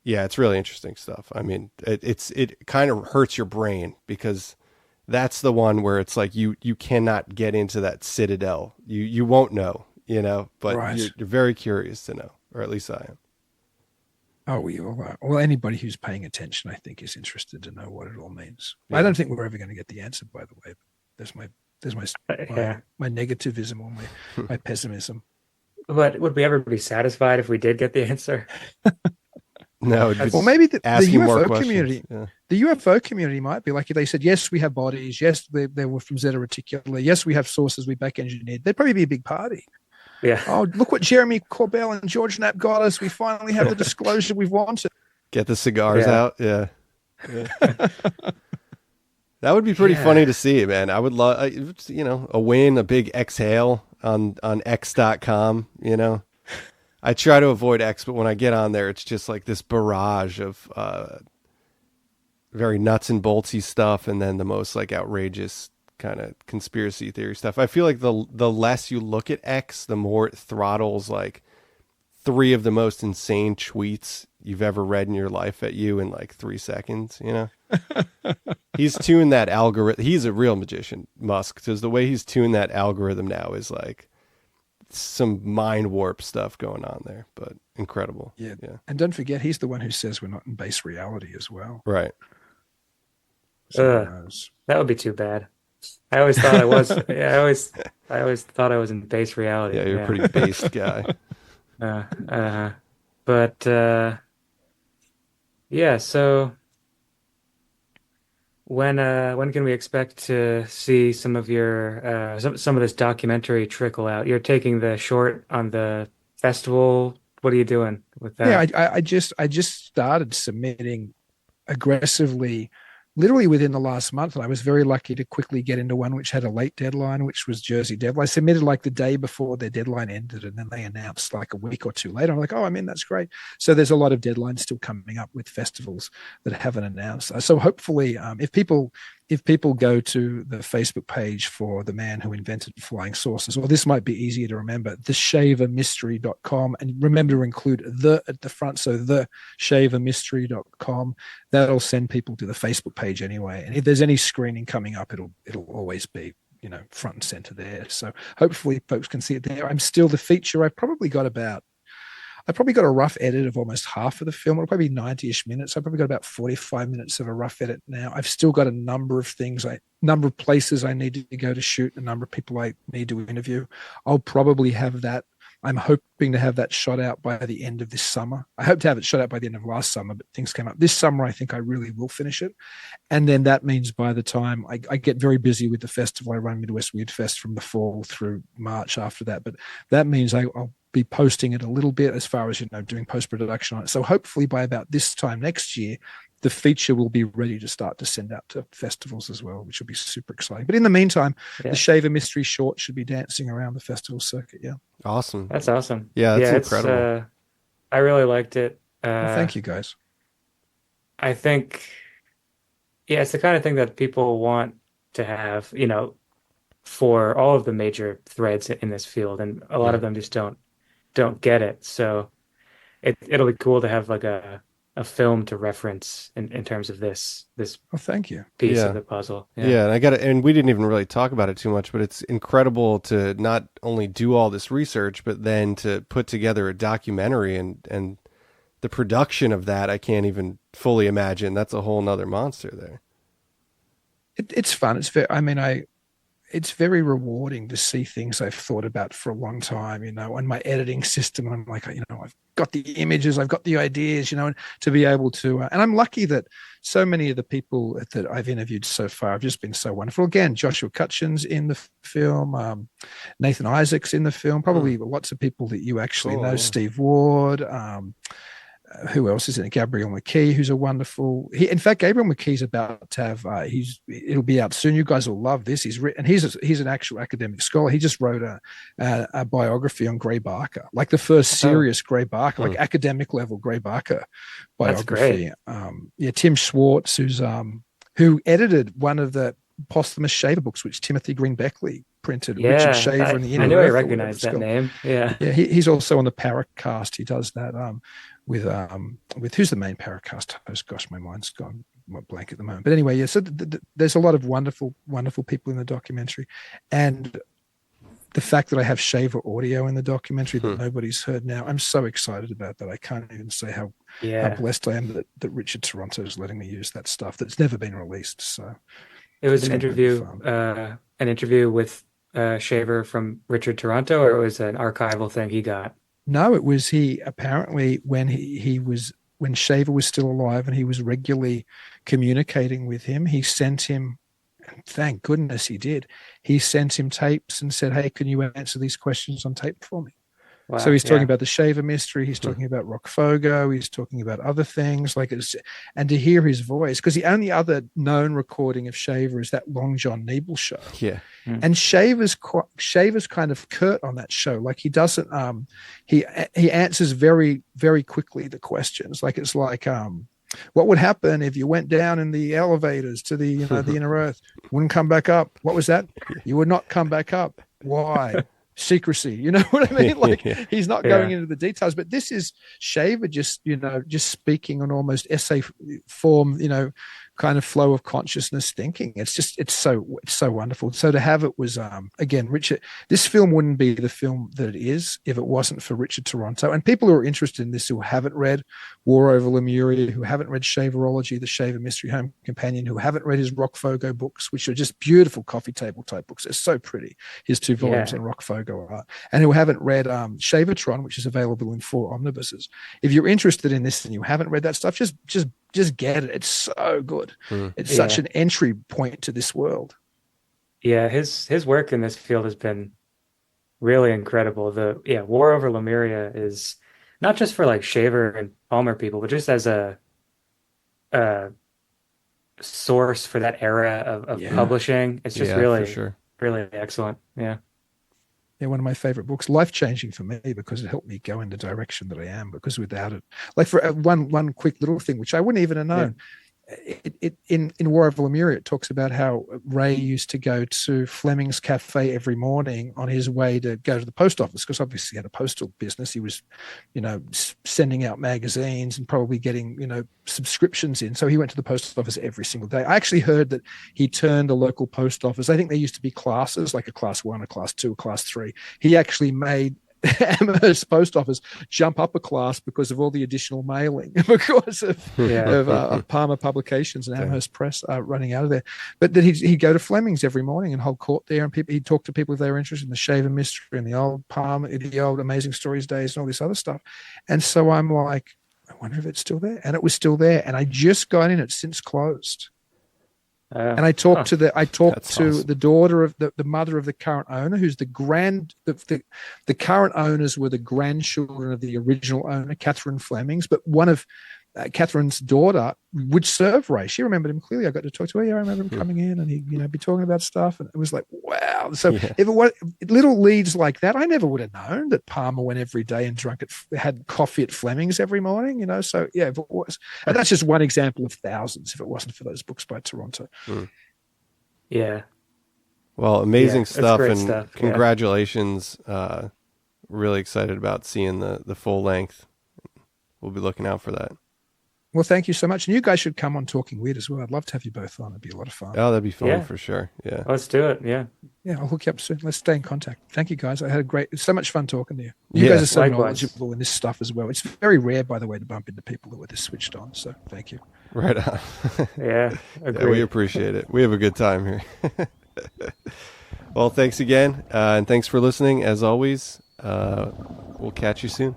It's really interesting stuff. I mean, it kind of hurts your brain, because that's the one where it's like you cannot get into that citadel. You won't know, but Right. you're very curious to know, or at least I am. Oh, we all are. Well, anybody who's paying attention, I think, is interested to know what it all means. Yeah. I don't think we're ever going to get the answer, by the way. But there's my Yeah. my negativism or my pessimism. But would we ever be satisfied if we did get the answer? No, Well, maybe the asking more UFO questions. community, Yeah. the UFO community might be like, if they said, yes, we have bodies. Yes, they were from Zeta Reticuli. Yes, we have sources we back engineered. There'd probably be a big party. Yeah. Oh, look what Jeremy Corbell and George Knapp got us. We finally have the disclosure we've wanted. Get the cigars Yeah. out. Yeah. That would be pretty funny to see, man. I would love, a win, a big exhale on X.com, I try to avoid X, but when I get on there, it's just like this barrage of very nuts and boltsy stuff, and then the most like outrageous kind of conspiracy theory stuff. I feel like the less you look at X, the more it throttles like 3 of the most insane tweets you've ever read in your life at you in like 3 seconds, He's tuned that algorithm. He's a real magician, Musk, because the way he's tuned that algorithm now is like some mind warp stuff going on there, but incredible. Yeah. And don't forget, he's the one who says we're not in base reality as well. Right. So who knows? That would be too bad. I always thought I was. I always thought I was in base reality. Yeah, you're a pretty based guy. But yeah. So when can we expect to see some of your some of this documentary trickle out? You're taking the short on the festival. What are you doing with that? Yeah, I just started submitting aggressively, literally within the last month, and I was very lucky to quickly get into one which had a late deadline, which was Jersey Devil. I submitted like the day before their deadline ended, and then they announced like a week or two later. I'm like, oh, I'm in, that's great. So there's a lot of deadlines still coming up with festivals that haven't announced. So hopefully, if people go to the Facebook page for the man who invented flying saucers, or this might be easier to remember, theshavermystery.com, and remember to include the at the front, so theshavermystery.com. That'll send people to the Facebook page anyway. And if there's any screening coming up, it'll always be, front and center there. So hopefully folks can see it there. I'm still the feature. I've probably got about, I probably got a rough edit of almost half of the film. It'll probably be 90-ish minutes. I probably got about 45 minutes of a rough edit now. I've still got a number of number of places I need to go to shoot, a number of people I need to interview. I'll probably have that. I'm hoping to have that shot out by the end of this summer. I hope to have it shot out by the end of last summer, but things came up. This summer, I think I really will finish it. And then that means by the time I get very busy with the festival, I run Midwest Weird Fest from the fall through March after that. But that means I'll be posting it a little bit as far as, doing post-production on it. So hopefully by about this time next year, the feature will be ready to start to send out to festivals as well, which will be super exciting. But in the meantime, the Shaver Mystery short should be dancing around the festival circuit. Yeah. Awesome. That's awesome. Yeah, that's incredible. I really liked it. Well, thank you, guys. I think, it's the kind of thing that people want to have, for all of the major threads in this field, and a lot of them just don't get it. So it'll be cool to have like a film to reference in terms of this Well, thank you. piece of the puzzle. Yeah, and we didn't even really talk about it too much, but it's incredible to not only do all this research, but then to put together a documentary and the production of that. I can't even fully imagine. That's a whole nother monster there. It's fun. It's very rewarding to see things I've thought about for a long time, on my editing system. And I'm like, I've got the images, I've got the ideas, and to be able to, and I'm lucky that so many of the people that I've interviewed so far have just been so wonderful. Again, Joshua Cutchin's in the film, Nathan Isaac's in the film, probably lots of people that you actually know, Steve Ward, who else is in it? Gabriel McKee, who's a wonderful. In fact, Gabriel McKee's about to have. It'll be out soon. You guys will love this. He's an actual academic scholar. He just wrote a biography on Gray Barker, like the first serious Gray Barker, like academic level Gray Barker biography. That's great. Tim Schwartz, who edited one of the posthumous Shaver books, which Timothy Green Beckley printed. Richard Shaver and the Inner I knew Earth, I recognized that name. Yeah. He's also on the Paracast. He does that. With who's the main Paracast host? Gosh, my mind's gone blank at the moment. But anyway, so there's a lot of wonderful people in the documentary, and the fact that I have Shaver audio in the documentary that nobody's heard now, I'm so excited about that. I can't even say how blessed I am that Richard Toronto is letting me use that stuff that's never been released. So it was an interview with Shaver from Richard Toronto, or it was an archival thing he got? No, it was he apparently when when Shaver was still alive and he was regularly communicating with him, he sent him, and thank goodness he did, he sent him tapes and said, hey, can you answer these questions on tape for me? Wow, so he's talking about the Shaver mystery. He's talking about Rockfogo. He's talking about other things and to hear his voice, because the only other known recording of Shaver is that Long John Nebel show. Yeah. And Shaver's kind of curt on that show. Like he doesn't, he answers very, very quickly the questions. Like it's like, what would happen if you went down in the elevators to the, the inner earth? Wouldn't come back up. What was that? You would not come back up. Why? Secrecy, you know what I mean? Like he's not going into the details, but this is Shaver just speaking on almost essay form, kind of flow of consciousness thinking. It's so wonderful. So to have it was again, Richard, this film wouldn't be the film that it is if it wasn't for Richard Toronto. And people who are interested in this, who haven't read War Over Lemuria, who haven't read Shaverology, the Shaver Mystery Home Companion, who haven't read his Rockfogo books, which are just beautiful coffee table type books. They're so pretty. His 2 volumes on Rockfogo art. And who haven't read Shavertron, which is available in 4 omnibuses. If you're interested in this and you haven't read that stuff, just get it. It's so good. It's such an entry point to this world. Yeah, his work in this field has been really incredible. War Over Lemuria is not just for like Shaver and Palmer people, but just as a source for that era of publishing. It's just really, for sure, really excellent. Yeah. Yeah, one of my favorite books, life-changing for me because it helped me go in the direction that I am, because without it, like for one quick little thing, which I wouldn't even have known, in War Over Lemuria, it talks about how Ray used to go to Fleming's Cafe every morning on his way to go to the post office, because obviously he had a postal business. He was, sending out magazines and probably getting, subscriptions in. So he went to the post office every single day. I actually heard that he turned a local post office. I think there used to be classes, like a class 1, a class 2, a class 3. He actually made Amherst post office jump up a class because of all the additional mailing, because Yeah. of Palmer Publications and Damn. Amherst Press running out of there. But that he'd go to Fleming's every morning and hold court there, and he'd talk to people if they were interested in the Shaver mystery and the old Palmer, the old Amazing Stories days and all this other stuff. And so I'm like, I wonder if it's still there. And it was still there. And I just got in it since closed. And I talked to That's awesome. the daughter of the mother of the current owner, who's the current owners were the grandchildren of the original owner, Catherine Flemings, but one of Catherine's daughter would serve Ray. She remembered him clearly. I got to talk to her. Yeah, I remember him coming in, and he'd be talking about stuff, and it was like, wow. So Yeah. if it was little leads like that, I never would have known that Palmer went every day and had coffee at Fleming's every morning. So yeah, if it was, and that's just one example of thousands. If it wasn't for those books by Toronto. Yeah. Well, amazing Yeah, that's stuff, great and stuff, yeah. congratulations. Really excited about seeing the full length. We'll be looking out for that. Well, thank you so much. And you guys should come on Talking Weird as well. I'd love to have you both on. It'd be a lot of fun. Oh, that'd be fun Yeah. for sure. Yeah. Let's do it. Yeah. Yeah, I'll hook you up soon. Let's stay in contact. Thank you, guys. I had it's so much fun talking to you. You Yeah. guys are so Likewise. knowledgeable in this stuff as well. It's very rare, by the way, to bump into people that were this switched on. So thank you. Right on. Yeah. Yeah, Agreed. we appreciate it. We have a good time here. Well, thanks again, and thanks for listening. As always, we'll catch you soon.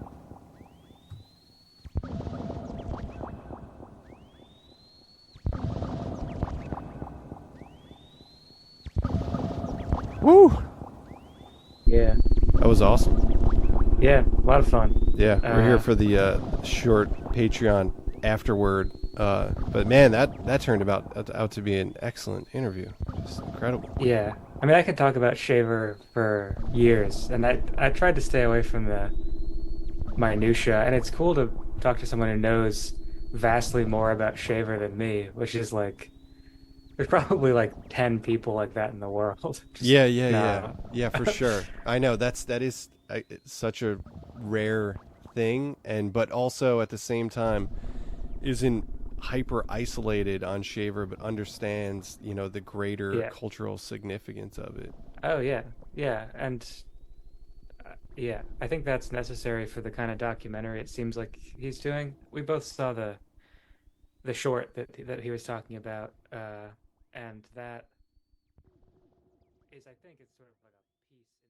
Woo! Yeah. That was awesome. Yeah. A lot of fun. Yeah, we're here for the short Patreon afterword. But man, that turned out to be an excellent interview. Just incredible. Yeah. I mean, I could talk about Shaver for years, and I tried to stay away from the minutia, and it's cool to talk to someone who knows vastly more about Shaver than me, which is like there's probably like 10 people like that in the world. Just Yeah, for sure. I know that is it's such a rare thing, but also at the same time isn't hyper isolated on Shaver, but understands the greater Yeah. cultural significance of it. Oh yeah, yeah, and yeah, I think that's necessary for the kind of documentary it seems like he's doing. We both saw the short that he was talking about, and that is, I think, it's sort of like a piece.